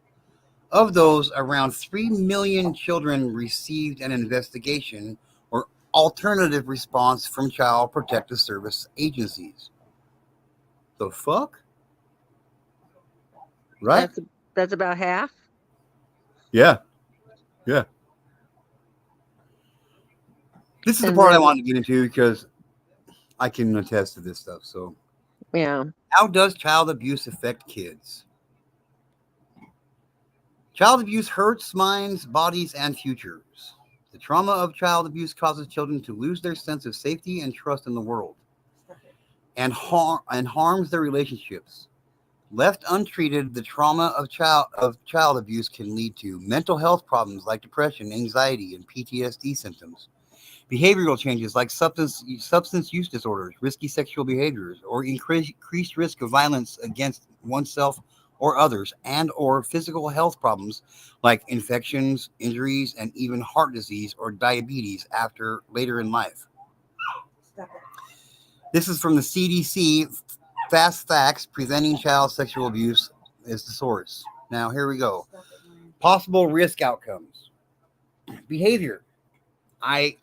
Of those, around 3 million children received an investigation or alternative response from Child Protective Service agencies. The fuck? Right? That's about half. Yeah. Yeah. This is the And part I then, wanted to get into because I can attest to this stuff. So, yeah. how does child abuse affect kids? Child abuse hurts minds, bodies, and futures. The trauma of child abuse causes children to lose their sense of safety and trust in the world and harms their relationships. Left untreated, the trauma of child abuse can lead to mental health problems like depression, anxiety, and PTSD symptoms. Behavioral changes like substance use disorders, risky sexual behaviors, or increased risk of violence against oneself or others, and or physical health problems like infections, injuries, and even heart disease or diabetes after later in life. This is from the CDC. Fast Facts Preventing Child Sexual Abuse is the source. Now, here we go. Possible risk outcomes. Behavior. I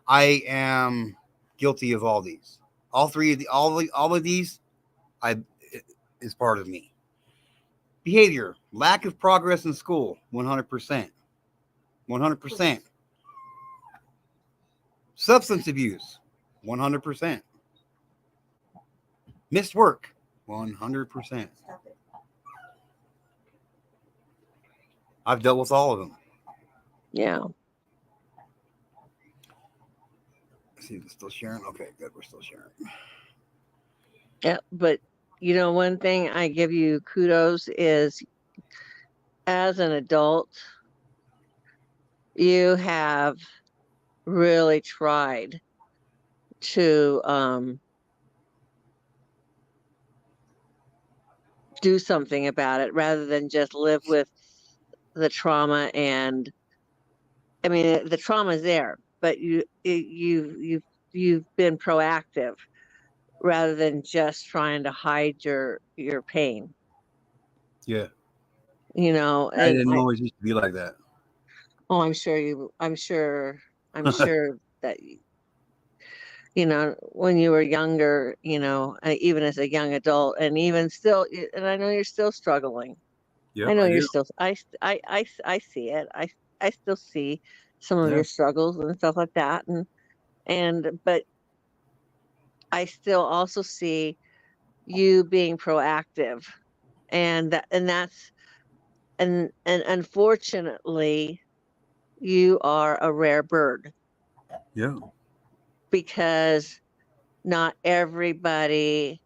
am guilty of all these. All three of all of these I is part of me. Behavior. Lack of progress in school. 100%. 100%. Substance abuse. 100%. Missed work. 100%. I've dealt with all of them. Yeah. See if it's still sharing. Okay, good. We're still sharing. Yeah. But one thing I give you kudos is, as an adult, you have really tried to do something about it rather than just live with the trauma. And I mean, the trauma is there, but you've been proactive rather than just trying to hide your pain. Yeah. I And didn't always used to be like that. I'm sure I'm sure that when you were younger, even as a young adult, and even still, and I know you're still struggling. Yep, I know I you're do. still, I see it. I still see some of Yeah. your struggles and stuff like that. But I still also see you being proactive, and unfortunately, you are a rare bird, Yeah. because not everybody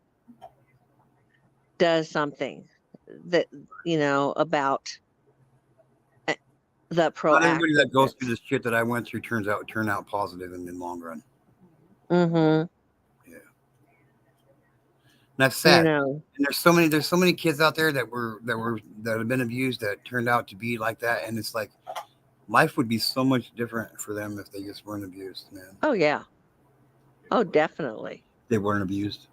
does something that, about uh, the Not everybody that goes through proactiveness. this shit that I went through turn out positive in the long run. Mm-hmm. Yeah. And that's You sad. know, And there's so many kids out there that have been abused that turned out to be like that. And it's like life would be so much different for them if they just weren't abused, man. oh yeah, oh definitely. They weren't abused.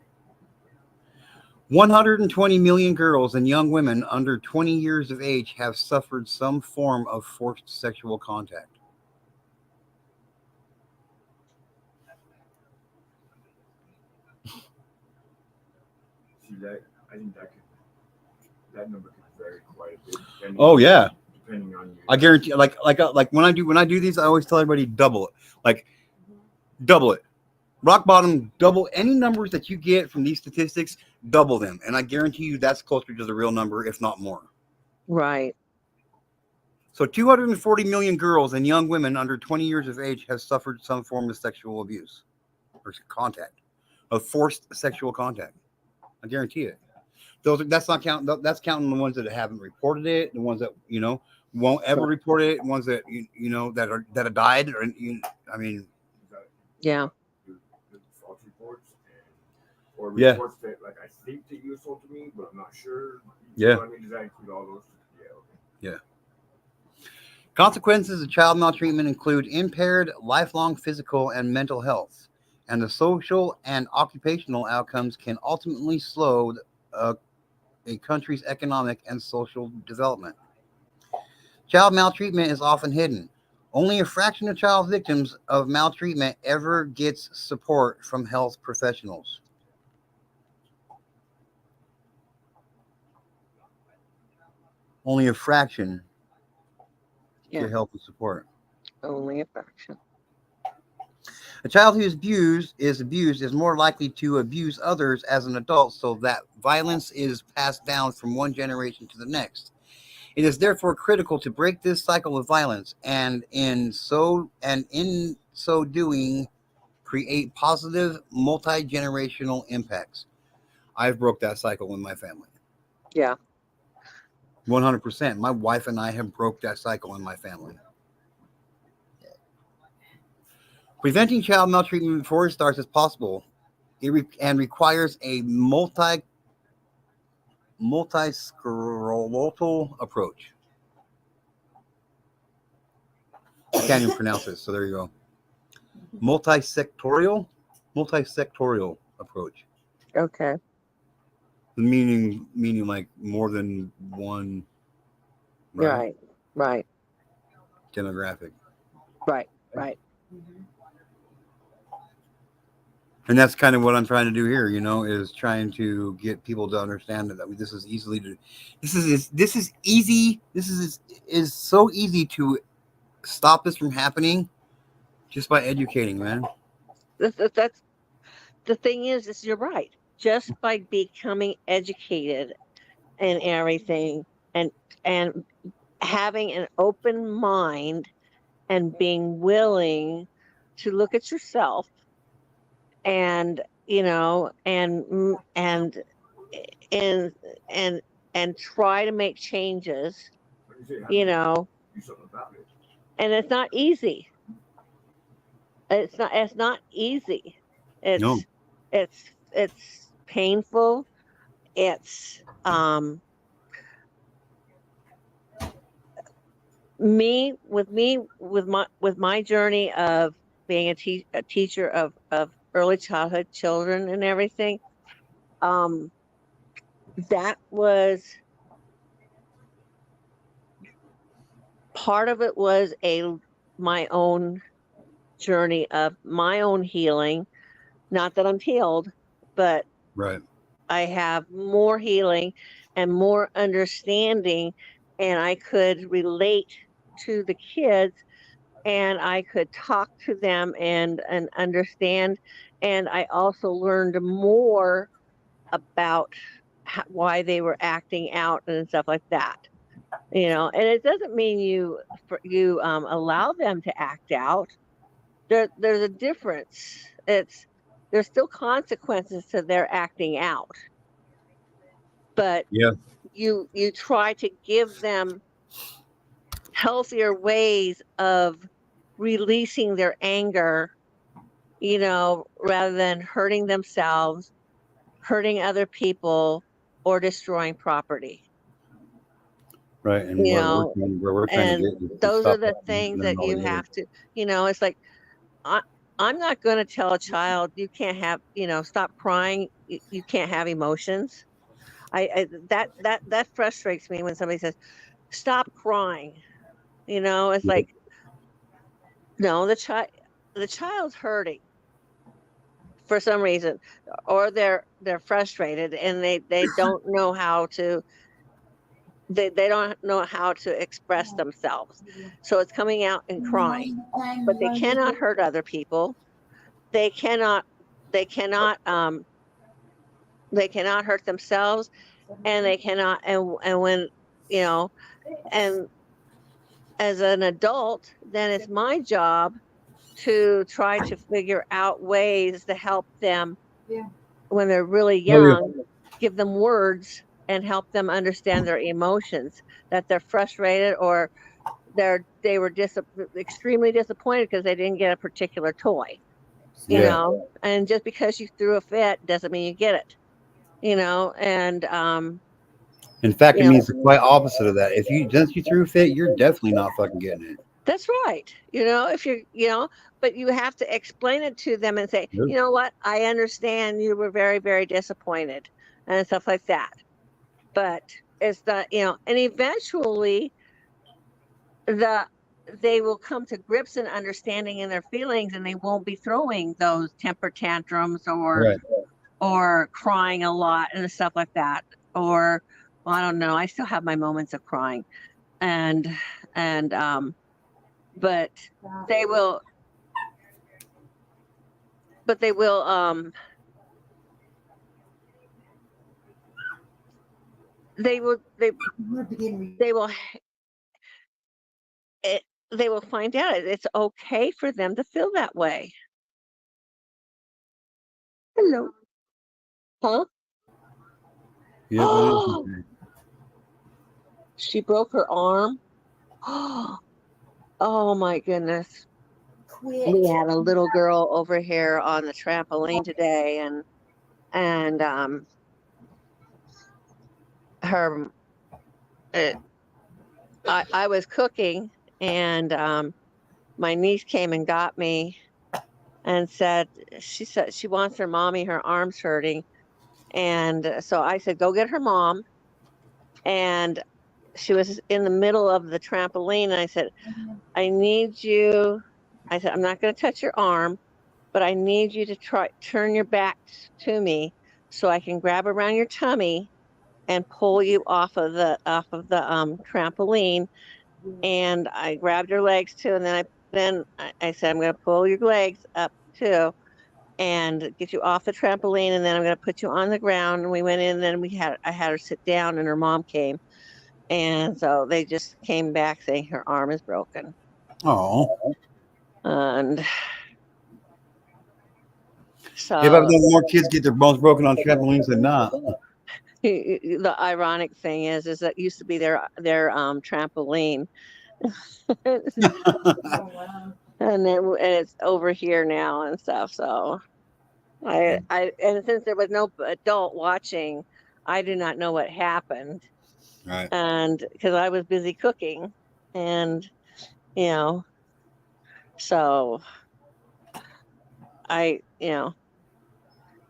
120 million girls and young women under 20 years of age have suffered some form of forced sexual contact. See that? I think that number could vary quite a bit Oh yeah, depending on your. I guarantee. Like when I do these, I always tell everybody double it. Like double it. Rock bottom, double any numbers that you get from these statistics, double them, and I guarantee you that's closer to the real number, if not more. Right. So 240 million girls and young women under 20 years of age have suffered some form of sexual abuse or contact, of forced sexual contact. I guarantee it. That's not count. That's counting the ones that haven't reported it, the ones that won't ever Right. report it, ones that that have died. Or I mean, Yeah. The false reports or Yeah. reports that like I think that you assaulted me, but I'm not sure. Yeah. You know what I mean? Does that include all those? Yeah. Okay. Yeah. Consequences of child maltreatment include impaired lifelong physical and mental health, and the social and occupational outcomes can ultimately slow a country's economic and social development. Child maltreatment is often hidden. Only a fraction of child victims of maltreatment ever gets support from health professionals. only a fraction Yeah. to help and support. Only a fraction. A child who is abused is more likely to abuse others as an adult, so that violence is passed down from one generation to the next. It is therefore critical to break this cycle of violence, and in so doing, create positive multi-generational impacts. I've broke that cycle in my family. Yeah. 100%. My wife and I have broke that cycle in my family. Preventing child maltreatment before it starts is possible. And requires a multi-scrotal approach. I can't even pronounce it, so there you go. Multi-sectorial approach. Okay. Meaning like more than one, Right. Right. demographic. Right. Right. And that's kind of what I'm trying to do here, is trying to get people to understand that this is easily to, this is easy. This is so easy to stop this from happening just by educating, man. That's the thing is you're right. Just by becoming educated and everything, and and having an open mind and being willing to look at yourself and and and and try to make changes, When you say have you to know do something about it. and it's not easy. It's not easy. No. It's painful. It's me with my journey of being a teacher of early childhood children and everything. um that was part of it, was a my own journey of my own healing. Not that I'm healed, but Right. I have more healing and more understanding, and I could relate to the kids, and I could talk to them and understand. And I also learned more about why they were acting out and stuff like that. And it doesn't mean you allow them to act out. There's a difference. There's still consequences to their acting out, but Yeah. you try to give them healthier ways of releasing their anger, rather than hurting themselves, hurting other people, or destroying property. Right. And You where we're know, trying, where we're trying to and get is to those are stop the that from things happening that all you year. have to, it's like, I, I'm not going to tell a child you can't have, stop crying. You can't have emotions. That frustrates me when somebody says, stop crying. It's Yep. like, no, the child's hurting for some reason, or they're frustrated, and they don't know how to, they don't know how to express themselves. So it's coming out and crying, but they cannot hurt other people. They cannot they cannot they cannot hurt themselves, and they cannot, and when, you know and as an adult, then it's my job to try to figure out ways to help them Yeah. when they're really Oh, yeah. young, give them words and help them understand their emotions, that they're frustrated, or they were extremely disappointed because they didn't get a particular toy. Yeah. And just because you threw a fit doesn't mean you get it. And In fact, it you know means the quite opposite of that. If you Once you threw a fit, you're definitely not fucking getting it. that's right. If you're, but you have to explain it to them and say, Yep. you know what, I understand you were very, very disappointed and stuff like that. But it's the, and eventually the they will come to grips and understanding in their feelings, and they won't be throwing those temper tantrums, or Right. crying a lot and stuff like that, or well, I don't know. I still have my moments of crying, and but they will, but they will, they will, they will, it, they will find out it's okay for them to feel that way. Hello, huh? Yep, it is. She broke her arm. Oh my goodness. Quit. We had a little girl over here on the trampoline today, and her it, I was cooking, and my niece came and got me and said, she said she wants her mommy, her arm's hurting. And so I said, go get her mom. And she was in the middle of the trampoline, and I said, I need you. I said, I'm not going to touch your arm, but I need you to turn your back to me so I can grab around your tummy and pull you off of the trampoline. And I grabbed her legs too, and I said, I'm going to pull your legs up too and get you off the trampoline, and then I'm going to put you on the ground. And we went in, and then I had her sit down, and her mom came, and so they just came back saying her arm is broken. Oh. And Yeah, but so more kids get their bones broken on trampolines than not. the ironic thing is that used to be their trampoline. Oh, wow. And it's over here now and stuff. So and since there was no adult watching, I do not know what happened. Right. And because I was busy cooking, and you know, so and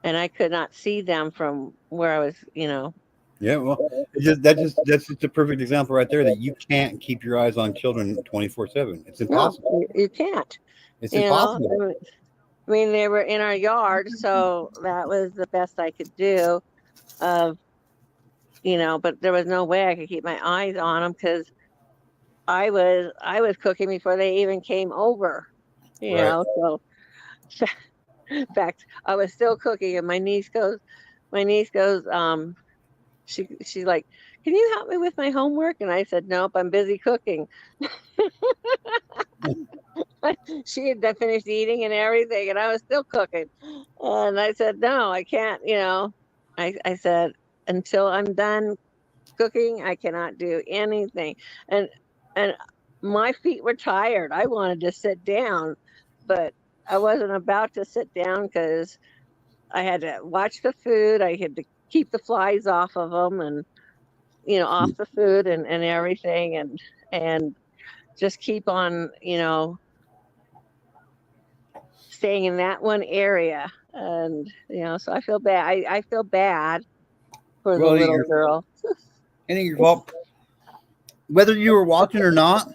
I could not see them from where I was, Yeah, well, that's just a perfect example right there that you can't keep your eyes on children 24/7. It's no, impossible. you can't. It's You know, impossible. I mean, they were in our yard, so that was the best I could do. Of but there was no way I could keep my eyes on them because I was cooking before they even came over. Right. So in fact, I was still cooking, and my niece goes, she's like, "Can you help me with my homework?" And I said, "Nope, I'm busy cooking." She had done finished eating and everything, and I was still cooking. And I said, "No, I can't." I said, "Until I'm done cooking, I cannot do anything." And and my feet were tired. I wanted to sit down, but I wasn't about to sit down because I had to watch the food. I had to keep the flies off of them, and off the food, and everything, and just keep on, staying in that one area. And so I feel bad. I feel bad for the Well, little girl. it ain't your fault. Whether you were watching or not,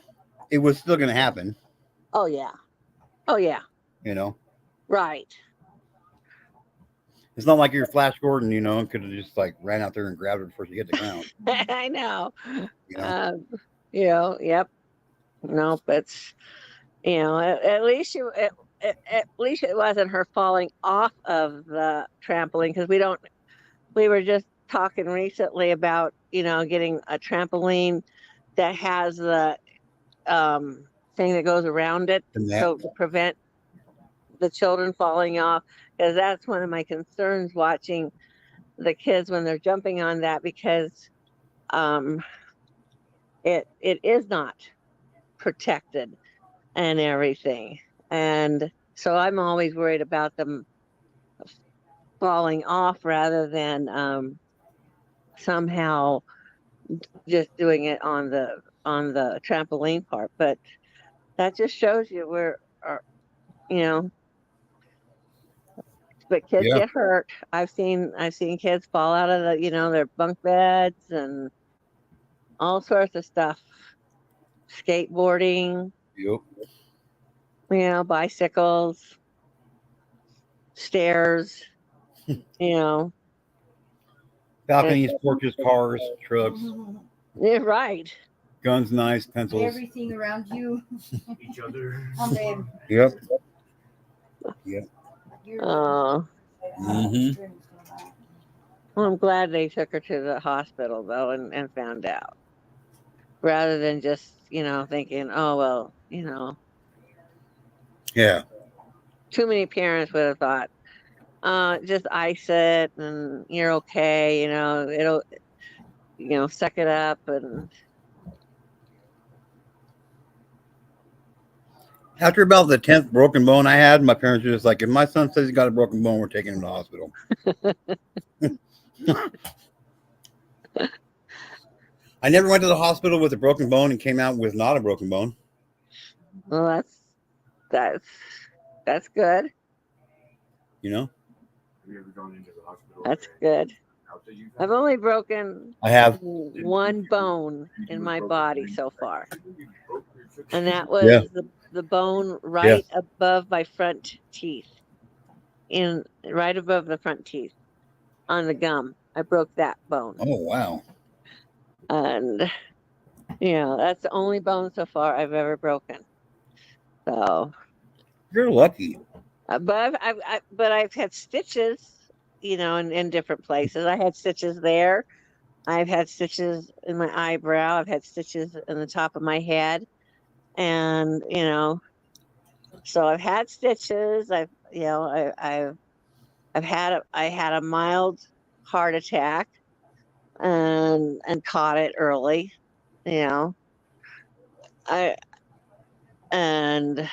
it was still going to happen. Oh yeah. Oh yeah. You know, Right. it's not like you're Flash Gordon. Could have just like ran out there and grabbed her before she hit the ground. I know. You know. Um, yep. Nope. It's at least at least it wasn't her falling off of the trampoline, because we were just talking recently about getting a trampoline that has the thing that goes around it, And that. so to prevent the children falling off, because that's one of my concerns watching the kids when they're jumping on that, because um it is not protected and everything. And so I'm always worried about them falling off rather than somehow just doing it on the trampoline part. But that just shows you where you know but kids Yeah. get hurt. I've seen kids fall out of their bunk beds and all sorts of stuff. Skateboarding, Yep. bicycles, stairs, you know. Balconies, porches, cars, trucks, Yeah, right. guns, knives, pencils. Everything around you. Each other. Amen. Yep. You're Oh, Mhm. well, I'm glad they took her to the hospital though and found out rather than just, thinking, oh, well, Yeah. too many parents would have thought, just ice it and you're okay, it'll, suck it up. And After about the 10th broken bone I had, my parents were just like, if my son says he got a broken bone, we're taking him to the hospital. I never went to the hospital with a broken bone and came out with not a broken bone. well, that's, that's good. You know? Have you ever gone into the hospital? That's good. After you've I've had only broken I have. one bone in my body so far. And that Yeah. was the bone Yeah. right above my front teeth, right above the front teeth on the gum. I broke that bone. Oh, wow. And, that's the only bone so far I've ever broken. So, You're lucky. but I've had stitches, in different places. I had stitches there. I've had stitches in my eyebrow. I've had stitches in the top of my head. And, so I've had stitches. I had a mild heart attack and caught it early, you know. I and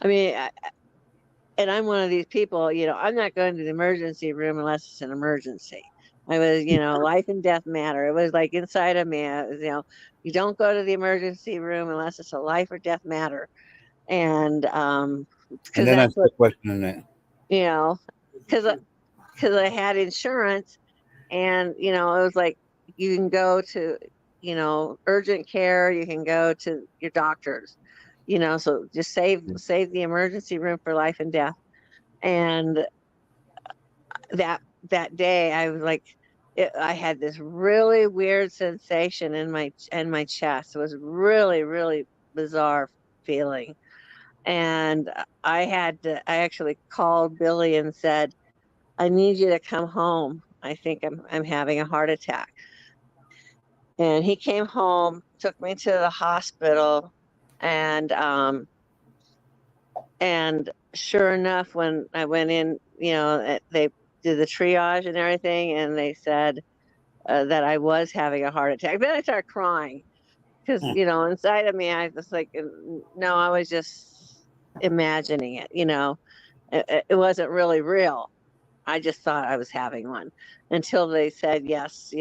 I mean, and I'm one of these people, I'm not going to the emergency room unless it's an emergency. I was, life and death matter. It was like inside of me, you don't go to the emergency room unless it's a life or death matter. And And because then that's I'm what, still questioning it. you know, because I had insurance. And, it was like you can go to, urgent care, you can go to your doctors, so just save the emergency room for life and death. And that day I was like, I had this really weird sensation in my chest. It was really, really bizarre feeling. And I actually called Billy and said, I need you to come home. I think I'm having a heart attack. And he came home, took me to the hospital, and sure enough, when I went in, they did the triage and everything, and they said that I was having a heart attack. Then I started crying because inside of me, I was like, no, I was just imagining it. It wasn't really real. I just thought I was having one until they said yes.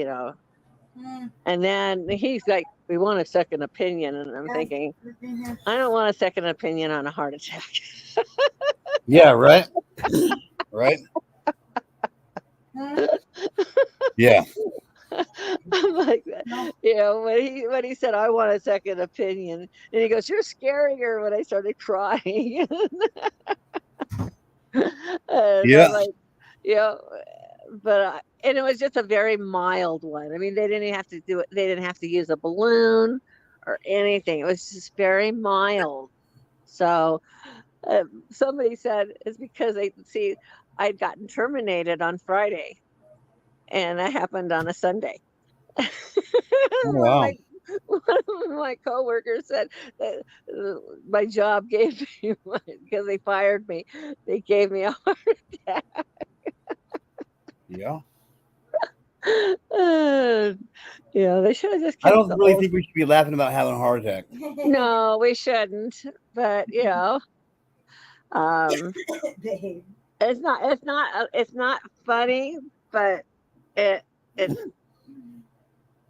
And then he's like, we want a second opinion. And I'm thinking, I don't want a second opinion on a heart attack. Yeah, right? Right? Yeah. I'm like, when he said, I want a second opinion, and he goes, you're scaring her, when I started crying. And Yeah. I'm like, you know, and it was just a very mild one. I mean, they didn't have to do it. They didn't have to use a balloon or anything. It was just very mild. So somebody said it's because I'd gotten terminated on Friday, and that happened on a Sunday. Oh, one of wow. my one of my coworkers said that my job gave me because they fired me. They gave me a heart attack. Yeah. They should have just I kept don't the really whole. think we should be laughing about having a heart attack. No, we shouldn't. But um, Babe. it's not funny, but it it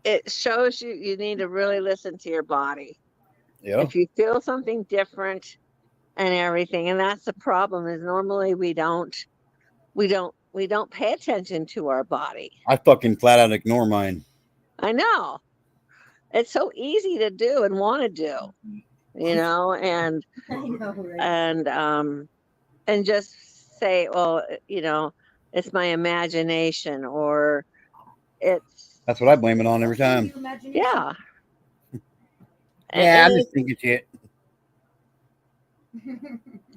it shows you need to really listen to your body. Yeah. If you feel something different and everything, and that's the problem, is normally we don't pay attention to our body. I fucking flat out ignore mine. I know. It's so easy to do and want to do, and I know, right? and just say, well, it's my imagination, or it's That's what I blame it on every time. yeah. Yeah, And I'm just thinking shit.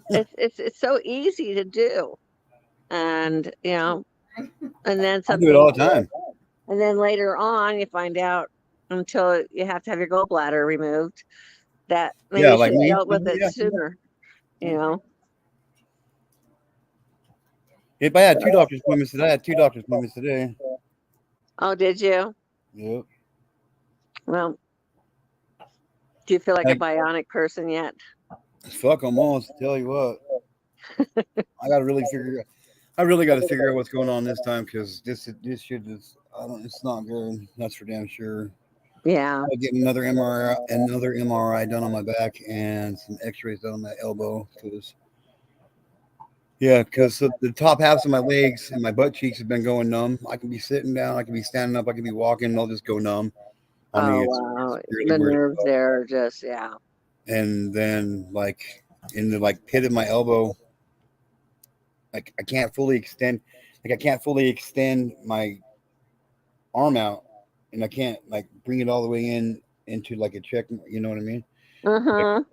it's so easy to do, and and then I do it all something, the time. and then later on you find out until you have to have your gallbladder removed that maybe Yeah, you like should have me. dealt with it Yeah. sooner. You know. If I had 2 doctor's appointments today, I had 2 doctor's appointments today. Oh, did you? Yep. Well, do you feel like a Like, bionic person yet? fuck almost. Tell you what, I gotta really figure. I really got to figure out what's going on this time because this shit is. I don't. It's not good. That's for damn sure. Yeah. I'll get another MRI done on my back and some X-rays done on my elbow because the top halves of my legs and my butt cheeks have been going numb. I can be sitting down, I can be standing up, I can be walking, they'll just go numb on me. Oh It's wow, really the weird. nerves there are just yeah. And then like in the pit of my elbow, like I can't fully extend my arm out, and I can't like bring it all the way in into like a check. You know what I mean? Like, Uh-huh.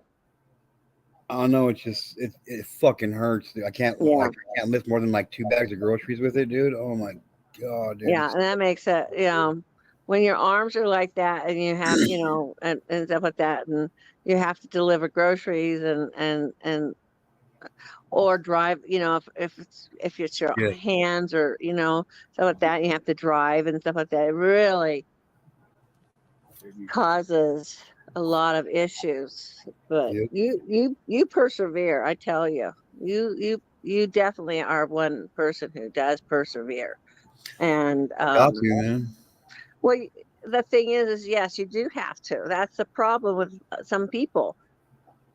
I don't know. It's just it fucking hurts. I can't Yeah. I can't lift more than like 2 bags of groceries with it, dude. Oh my god, dude. Yeah, and that makes it, when your arms are like that and you have, and stuff like that, and you have to deliver groceries and or drive, if it's your Yeah, hands or, stuff like that, you have to drive and stuff like that. It really causes a lot of issues. But yeah. you persevere, I tell you. You definitely are one person who does persevere. And Got to, man. well, the thing is yes, you do have to. That's the problem with some people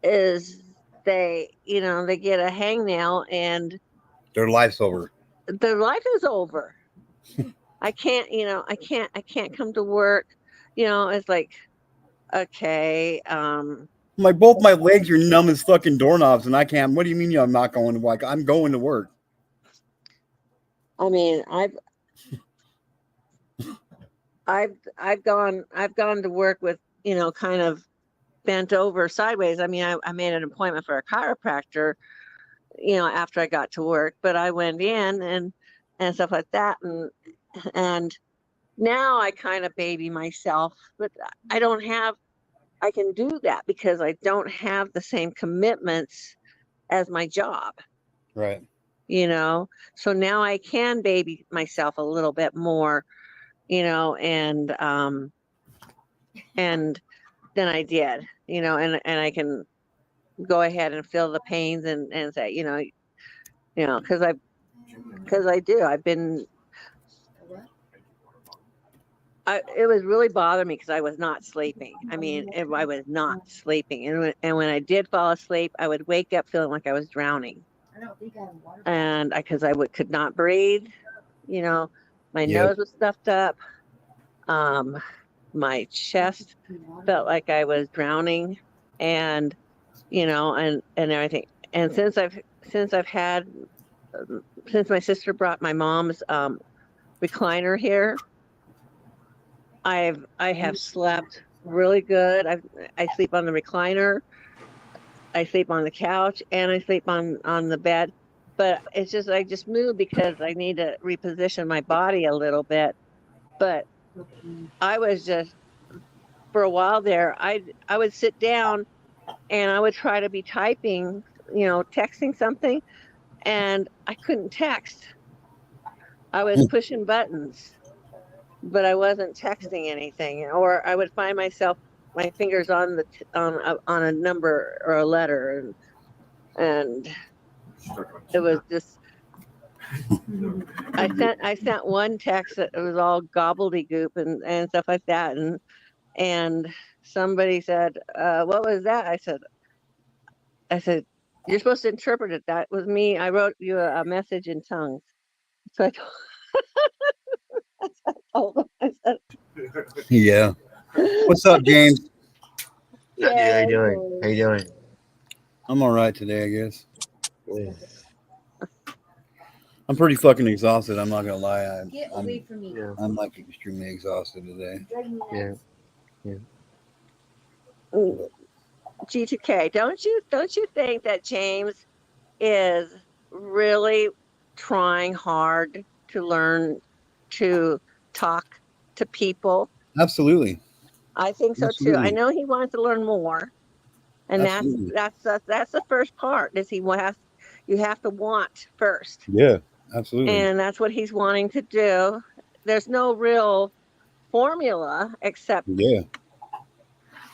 is they get a hangnail and Their life's over. their life is over. I can't come to work. It's like, okay, Both my legs are numb as fucking doorknobs, and I can't. What do you mean I'm not going to work? I'm going to work. I mean, I've gone to work with, kind of bent over sideways. I mean, I made an appointment for a chiropractor, after I got to work, but I went in and stuff like that, and now I kind of baby myself, but I can do that because I don't have the same commitments as my job, Right. so now I can baby myself a little bit more, and than I did, and I can go ahead and feel the pains and say, because I do. I've been. It was really bothering me because I was not sleeping. I mean, I was not sleeping, and when I did fall asleep, I would wake up feeling like I was drowning, I don't think I have water. and because I could not breathe, my Yep. nose was stuffed up, my chest felt like I was drowning, and and everything. And since I've had since my sister brought my mom's recliner here, I have slept really good. I sleep on the recliner, I sleep on the couch, and I sleep on the bed. But it's just I just moved because I need to reposition my body a little bit. But I was just for a while there, I would sit down and I would try to be typing, texting something, and I couldn't text. I was pushing buttons, but I wasn't texting anything, or I would find myself my fingers on on a number or a letter, and it was just I sent one text that it was all gobbledygook and stuff like that, and somebody said, "What was that?" I said, "You're supposed to interpret it. That was me. I wrote you a message in tongues." So I told him, I said, Yeah. What's up, James? How you "Yeah, doing? How you doing? I'm all right today, I guess. Yeah. I'm pretty fucking exhausted. I'm not gonna lie. Get away from me. Yeah. I'm like extremely exhausted today. You're driving me Yeah. nuts. Mm, G2K, don't you think that James is really trying hard to learn to talk to people? Absolutely, I think so too. I absolutely, know he wants to learn more, and that's absolutely. that's the, that's the first part. Is you have to want first, Yeah, absolutely. and that's what he's wanting to do. There's no real formula except Yeah,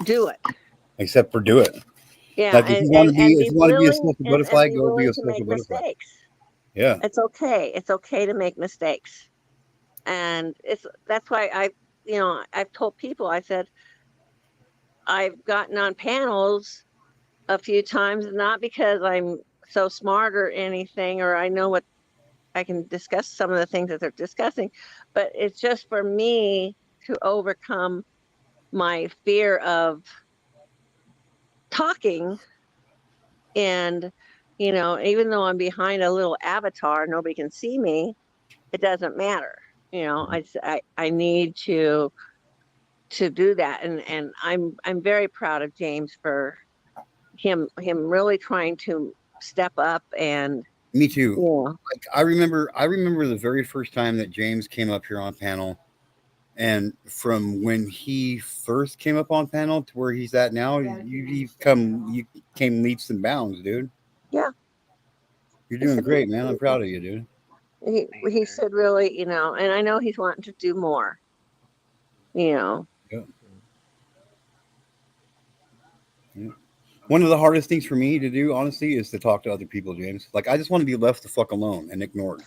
do it. except for do it. Yeah, Like and if be you want to be a willing social butterfly, be go be willing a to social make butterfly. mistakes. Yeah, It's okay. It's okay to make mistakes. And that's why I've told people, I said, I've gotten on panels a few times, not because I'm so smart or anything, or I know what I can discuss some of the things that they're discussing, but it's just for me to overcome my fear of talking. And even though I'm behind a little avatar, nobody can see me, it doesn't matter. I need to do that. And I'm very proud of James for him really trying to step up. And me too. yeah. Like I remember the very first time that James came up here on panel, and from when he first came up on panel to where he's at now, you came leaps and bounds, dude. Yeah, You're he doing should great, man. I'm proud of you, dude. he should really, and I know he's wanting to do more, you know. Yeah. Yeah. One of the hardest things for me to do, honestly, is to talk to other people, James. Like I just want to be left the fuck alone and ignored.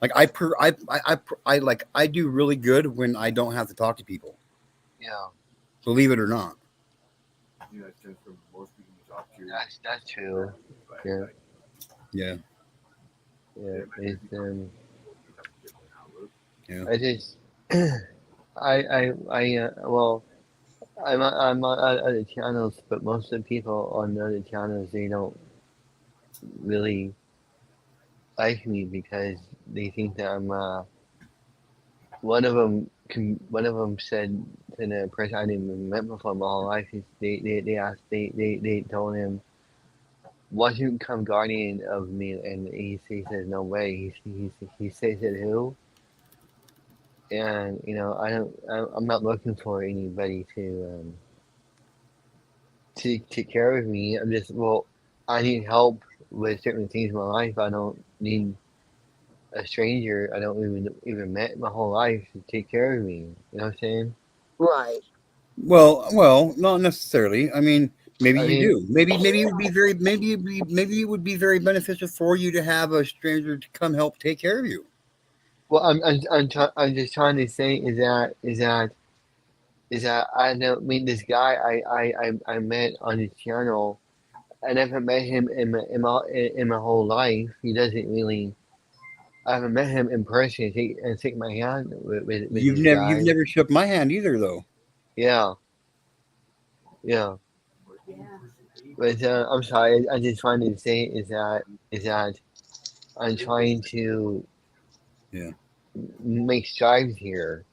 Like I do really good when I don't have to talk to people. Yeah. Believe it or not. You know, it's from most people you talk to. That's true. Yeah. Yeah. Yeah. It's Yeah. I just well I'm on other channels, but most of the people on the other channels they don't really like me because they think that I'm one of them said to the person I didn't even met before my whole life. They asked they told him, "Why don't you become guardian of me?" And he says, "No way." He says it who? And I'm not looking for anybody to take care of me. I'm just I need help with certain things in my life. I don't need a stranger I don't even met my whole life to take care of me. You know what I'm saying? Right. Well, not necessarily. I mean, maybe I you mean, do. Maybe it would be maybe it would be very beneficial for you to have a stranger to come help take care of you. well, I'm just trying to say is that I don't mean this guy I met on his channel. I never met him in my whole life. He doesn't really. I haven't met him in person and take my hand with this You've guy. never shook my hand either, though. Yeah, yeah. Yeah. But I'm sorry. I just trying to say is that I'm trying to Yeah. make strides here,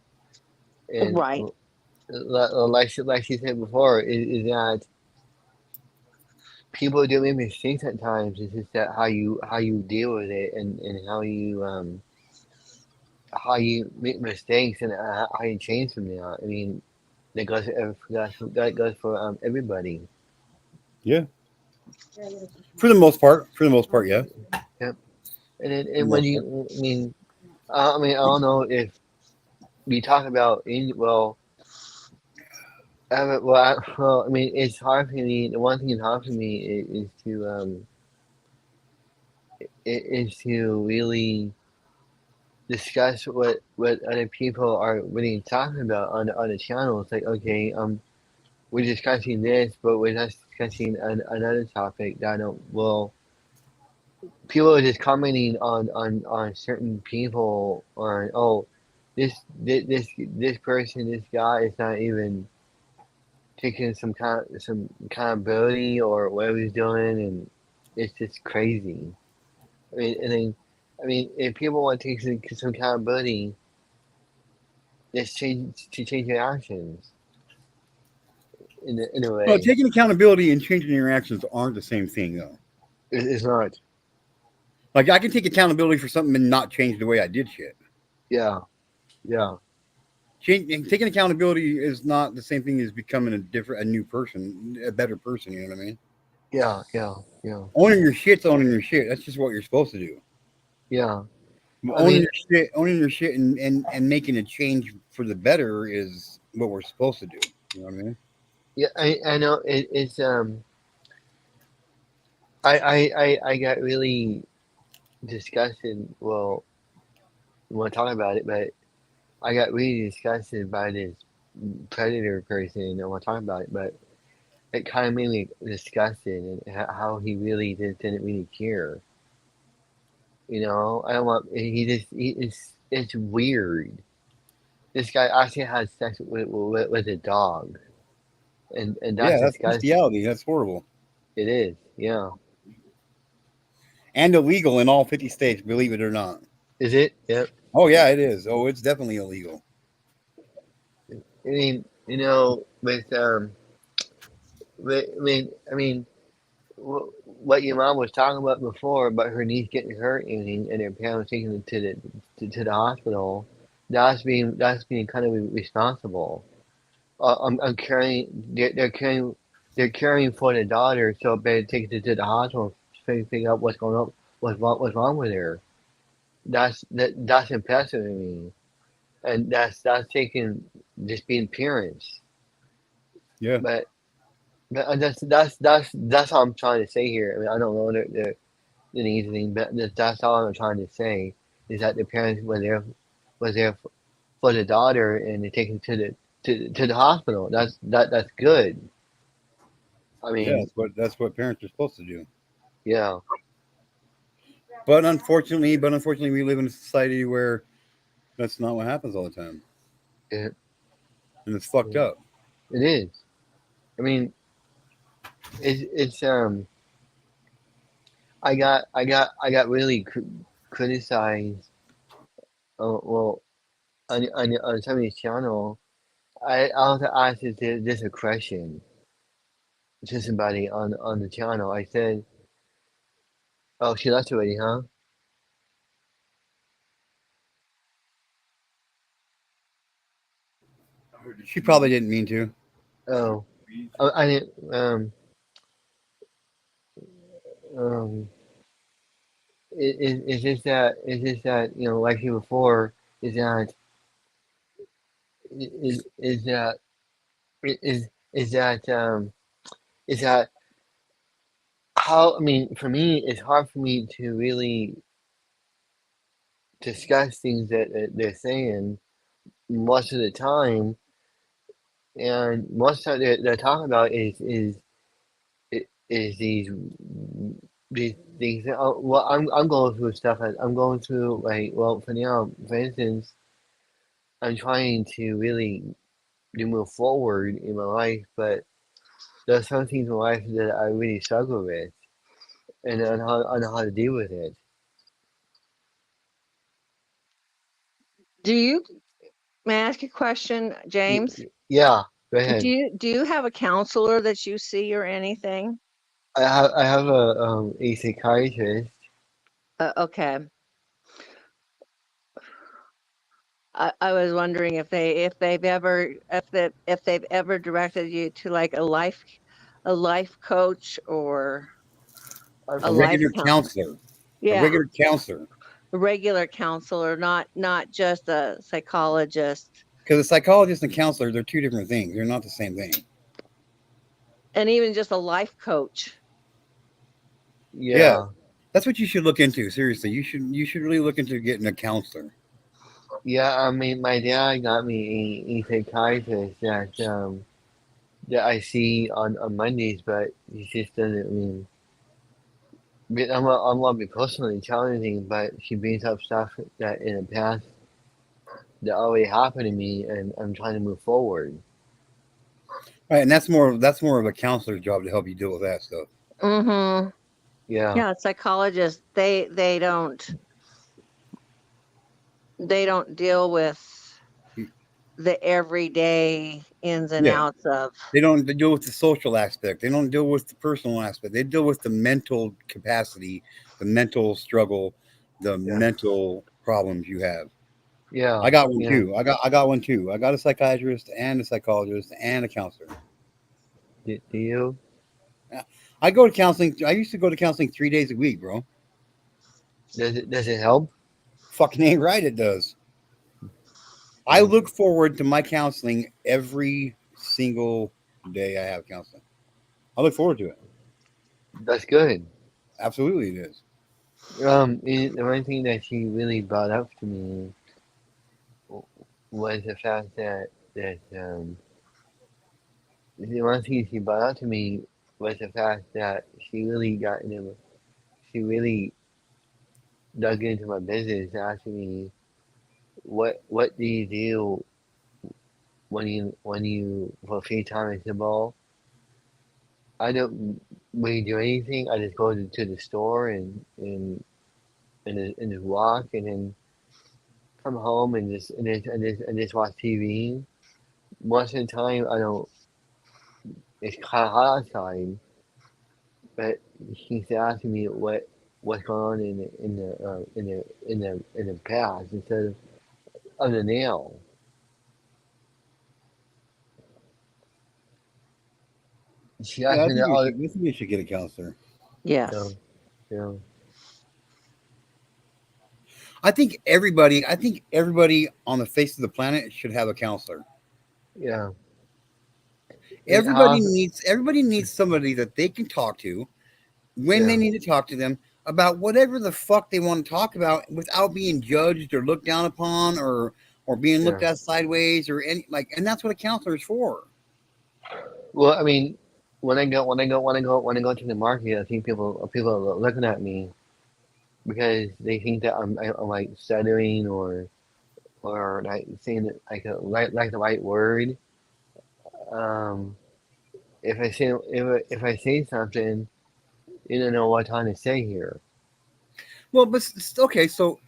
and Right. like she said before, is that people do make mistakes at times. It's just that how you deal with it and how you make mistakes and how you change from there. I mean, that goes for everybody. Yeah. Yeah, I gotta teach For the most part. For the most part, yeah. Yep. For the And when most part. you I mean I don't know if we talk about in well I mean it's hard for me. The one thing that's hard for me is to really discuss what other people are really talking about on the channel. It's like okay we're discussing this, but we're not discussing another topic that I don't well people are just commenting on certain people or this this person this guy is not even taking some accountability or whatever he's doing and it's just crazy. I mean and then I mean, if people want to take some accountability, let's change their actions in a Well, way. taking accountability and changing your actions aren't the same thing, though. It's not. Like I can take accountability for something and not change the way I did shit. Yeah, yeah, Taking accountability is not the same thing as becoming a new person, a better person. You know what I mean? yeah, yeah, yeah, Owning your shit's owning your shit. That's just what you're supposed to do. yeah. I Owning mean, your shit, and making a change for the better is what we're supposed to do. You know what I mean? yeah, I know it's I got really disgusted. Well, I want to talk about it, but I got really disgusted by this predator person. I want to talk about it, but it kind of made me disgusted and how he really didn't really care. You know, I don't want. It's weird. This guy actually had sex with a dog, and Yeah, that's that's disgusting. bestiality. That's horrible It is, yeah. and illegal in all 50 states. Believe it or not. Is it? Yep. Oh yeah, it is. Oh, it's definitely illegal. I mean, you know, I mean, what your mom was talking about before about her niece getting hurt and her parents taking her to the hospital. That's being kind of responsible. I'm carrying. They're caring for the daughter, so better take her to the hospital to figure out what's going on, what's wrong with her. That's impressive to me, and that's taking just being parents. Yeah, But that's all I'm trying to say here. I mean, I don't know anything, but that's all I'm trying to say is that the parents were there for the daughter and they take him to the hospital. That's good. I yeah. mean, That's what parents are supposed to do. yeah, But unfortunately, we live in a society where that's not what happens all the time, it, and it's fucked up. it is. I mean, it's. I got really criticized. Well, on somebody's channel, I also asked this a question to somebody on the channel. I said, "Oh, she left already, huh?" She probably didn't mean to. Oh, I didn't. Um. Is this that like you before? Is that is that is that is that how? I mean, for me, it's hard for me to really discuss things that they're saying most of the time, and most of the time they're talking about is these things. Well, I'm going through stuff. I'm going through like well for now, for instance, I'm trying to really to move forward in my life, but there's some things in life that I really struggle with, and I know how to deal with it. Do you, may I ask a question, James? Yeah, go Do ahead. you have a counselor that you see or anything? I have a psychiatrist. Okay. I was wondering if they've ever directed you to like a life coach or I've a A life regular counselor. counselor. A Yeah, regular counselor. a regular counselor, not just a psychologist. Because a psychologist and counselor, they're two different things. They're not the same thing. And even just a life coach. Yeah, yeah, that's what you should look into. Seriously, you should really look into getting a counselor. yeah. I mean, my dad got me a psychiatrist that I see on Mondays, but he just doesn't. I mean, I'm not be personally challenging, but she brings up stuff that in the past that already happened to me, and I'm trying to move forward. Right, and that's more of a counselor's job to help you deal with that stuff. Mm-hmm. Yeah, Yeah, psychologists, they don't. they don't deal with the everyday ins and Yeah. outs of. They don't deal with the social aspect. They don't deal with the personal aspect. They deal with the mental capacity, the mental struggle, the Yeah. mental problems you have. Yeah, I got one yeah. too. I got one too. I got a psychiatrist and a psychologist and a counselor. Do you? Yeah. I go to counseling. I used to go to counseling 3 days a week, bro. Does it help? Fucking ain't right. It does. I Yeah, look forward to my counseling every single day I have counseling. I look forward to it. that's good. Absolutely, it is. The one thing that she really brought up to me was the fact that the one thing she brought up to me was the fact that she really dug into my business, asking me what do you do when you for free time. I said, well, I don't really do anything. I just go to the store and just walk and then come home and just watch TV. Most of the time, I don't. It's kind of hot outside, but he's asking me what's going on in the past instead of the now. She Yeah, asked me that all. I think you should get a counselor. Yes. You know, I think everybody on the face of the planet should have a counselor. yeah. Everybody needs somebody that they can talk to when they Yeah, need to talk to them about whatever the fuck they want to talk about without being judged or looked down upon or being looked yeah. at sideways or any like and that's what a counselor is for. Well, I mean, when I go to the market, I think people are looking at me because they think that I'm like stuttering or like saying it like the right word. Um, if I say something, you don't know what time to say here. Well, but okay, so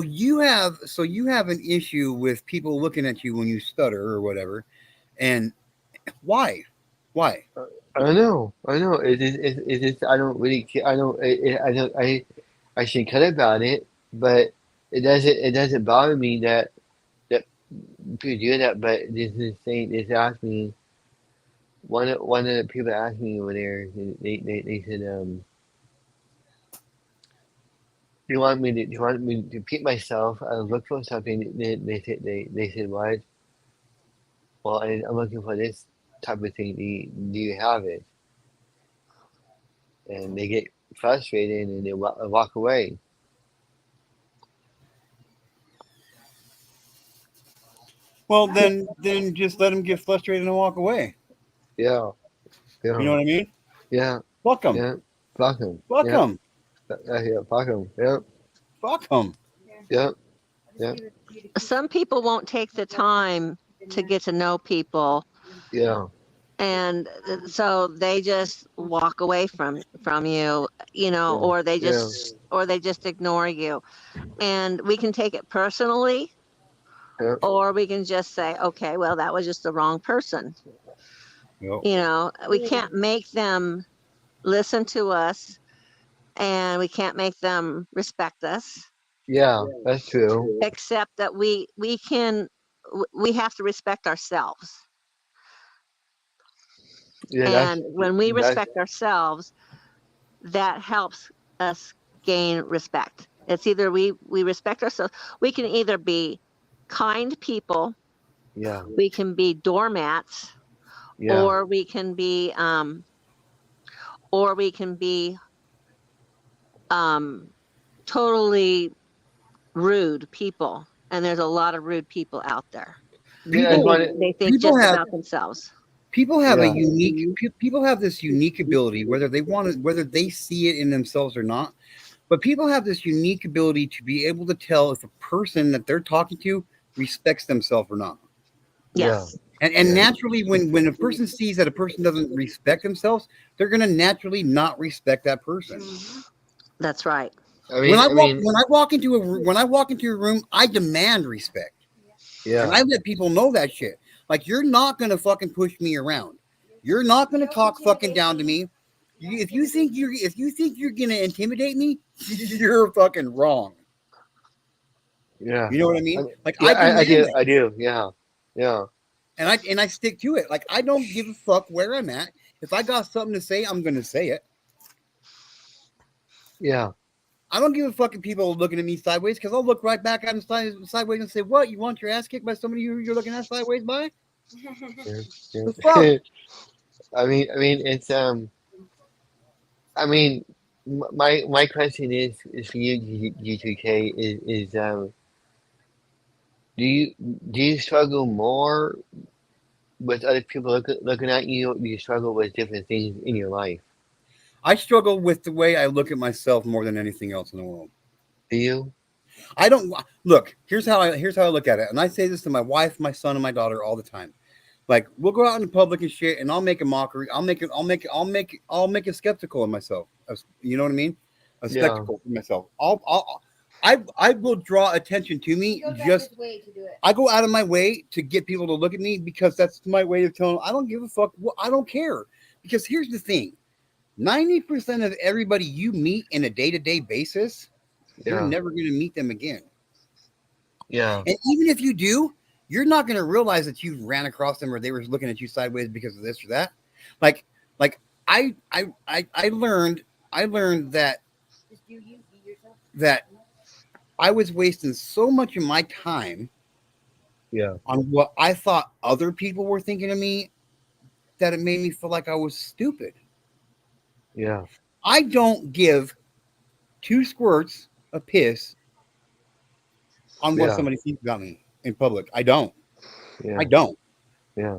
you have an issue with people looking at you when you stutter or whatever, and why? Why? I know. It is. I don't really care. I don't. I don't. I should cut about it, but it doesn't bother me that people do that. But this asked me one of the people asked me over there. They said do you want me to repeat myself? I look for something. They said what? Well, I'm looking for this type of thing. Do you have it? And they get frustrated and they walk away. Well, then just let them get frustrated and walk away. Yeah, You know yeah, what I mean? yeah, Fuck them. yeah. Fuck them. Fuck Yep, them. yeah, fuck them. Yep, Fuck them. Yeah. yep, I just yep, give it to you to keep Some people won't take the time in to there. get to know people, yeah, and so they just walk away from you, yeah, or they yeah, just ignore you. And we can take it personally, yep, or we can just say, okay, well, that was just the wrong person. Yep. We can't make them listen to us, and we can't make them respect us, yeah. That's true. except that we have to respect ourselves. Yeah, And when we that's respect ourselves, that helps us gain respect. It's either we respect ourselves. We can either be kind people, yeah, we can be doormats, yeah, or we can be um totally rude people. And there's a lot of rude people out there. yeah. They That's People think one. they think people just have about themselves. Yeah, people have this unique ability whether they see it in themselves or not. But people have this unique ability to be able to tell if a person that they're talking to respects themselves or not. yeah, Yes, And yeah, naturally, when a person sees that a person doesn't respect themselves, they're going to naturally not respect that person. Mhm. that's right. When I walk into a room, I demand respect. yeah, And I let people know that shit. Like, you're not gonna fucking push me around. You're not gonna talk fucking down to me. If you think you're gonna intimidate me, you're fucking wrong. yeah. You know what I mean? Like, Yeah, I demand that, I do. Yeah, yeah, and I stick to it. Like, I don't give a fuck where I'm at. If I got something to say, I'm gonna say it. yeah. I don't give a fuck if people are looking at me sideways, because I'll look right back at them sideways and say, "What? You want your ass kicked by somebody you're looking at sideways by? Yeah, The fuck?" yeah. It's I mean, my question is for you, G2K, do you do you struggle more with other people looking at you? Or do you struggle with different things in your life? I struggle with the way I look at myself more than anything else in the world. Do you? I don't look. Here's how I look at it, and I say this to my wife, my son, and my daughter all the time. Like, we'll go out in public and shit, and I'll make a mockery. I'll make it skeptical of myself. You know what I mean? A Yeah, spectacle for myself. I will draw attention to me. Just I go out of my way to get people to look at me, because that's my way of telling them I don't give a fuck. I don't care. Because here's the thing: 90% of everybody you meet in a day-to-day basis, you're yeah, never going to meet them again. yeah, And even if you do, you're not going to realize that you ran across them, or they were looking at you sideways because of this or that. Like, like I learned that I was wasting so much of my time yeah, on what I thought other people were thinking of me, that it made me feel like I was stupid. yeah, I don't give two squirts of piss on what yeah, somebody thinks about me in public. I don't. I yeah, don't. yeah,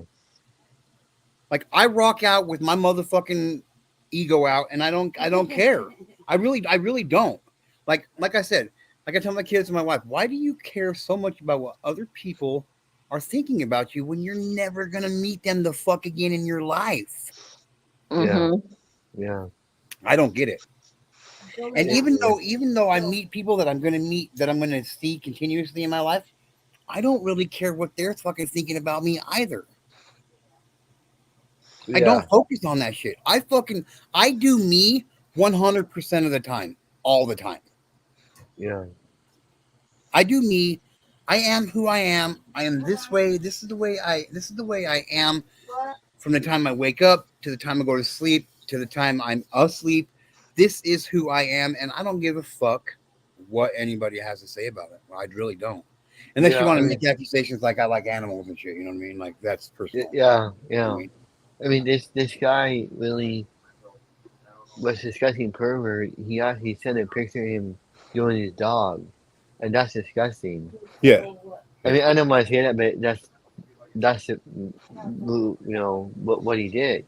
Like, I rock out with my motherfucking ego out, and I don't care. I really don't. Like I said, like I tell my kids and my wife, why do you care so much about what other people are thinking about you when you're never gonna meet them the fuck again in your life? yeah, Mm-hmm. yeah, I don't get it. And yeah, even though I meet people that I'm gonna see continuously in my life, I don't really care what they're fucking thinking about me either. I yeah, don't focus on that shit. I do me 100% of the time, all the time. yeah, I do me. I am who I am. I am this way. This is the way I am from the time I wake up to the time I go to sleep to the time I'm asleep. This is who I am, and I don't give a fuck what anybody has to say about it. I really don't. Unless you yeah. want to make accusations like I like animals and shit. You know what I mean? Like, that's personal. Yeah, You know what yeah. I mean? This guy really was discussing pervert. He actually sent a picture of him doing his dog, and that's disgusting. Yeah. I mean, I don't want to say that, but that's what he did,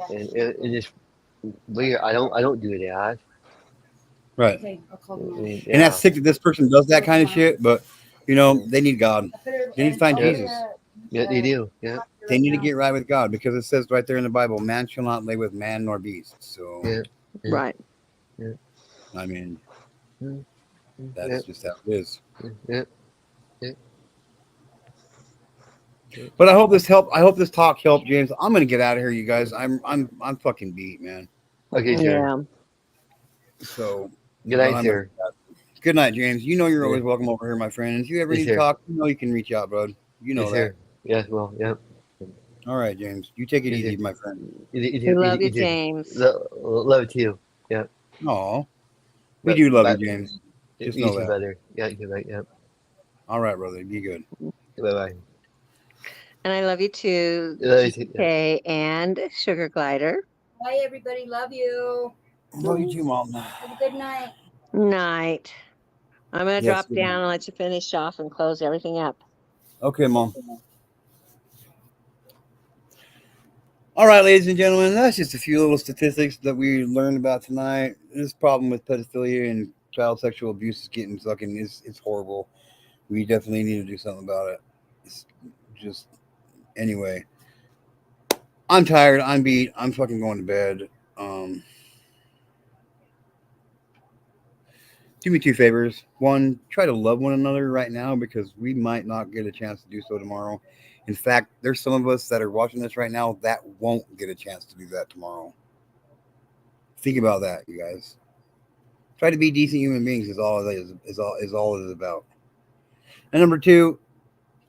and it is weird. I don't do that. Right. I mean, And that's yeah, sick that this person does that kind of shit, but they need God. They need to find yeah, Jesus. yeah. They do. Yeah, They need to get right with God, because it says right there in the Bible, man shall not lay with man nor beast. So, yeah, yeah, Right. yeah, I mean, mm, yeah, that's just how it is. yeah, yeah, yeah. But I hope this talk helped, James. I'm gonna get out of here, you guys. I'm fucking beat, man. Okay, sir. Yeah. So, Good but night, I'm gonna. sir. Good night, James. You know you're Yeah, always welcome over here, my friend. And if you ever yes, need to sir. talk, you can reach out, bud. You know Yes, that. sir. Yes, well, yeah. All right, James. You take it Yes, sir. easy, my friend. We love you, James. Love it too. Yeah. Oh, we But do love you, but James. Just you know too, that. brother. Yeah, you're right. Yeah. All right, brother. Be good. Bye bye. And I love you too, Love you too. Yeah. GK and Sugar Glider. Bye, everybody. Love you. Love you too, Mom. Have a good night. Night. I'm going to Yes. drop Good night. down and let you finish off and close everything up. Okay, Mom. All right, ladies and gentlemen, that's just a few little statistics that we learned about tonight. This problem with pedophilia and child sexual abuse is getting fucking it's horrible. We definitely need to do something about it. It's just anyway. I'm tired. I'm beat. I'm fucking going to bed. Um, Do me two favors. One, try to love one another right now because we might not get a chance to do so tomorrow. In fact, there's some of us that are watching this right now that won't get a chance to do that tomorrow. Think about that, you guys. Try to be decent human beings is all it is all it is about. And number two,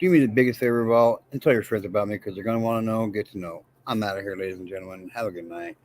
do me the biggest favor of all and tell your friends about me because they're gonna want to know, get to know. I'm out of here, ladies and gentlemen. Have a good night.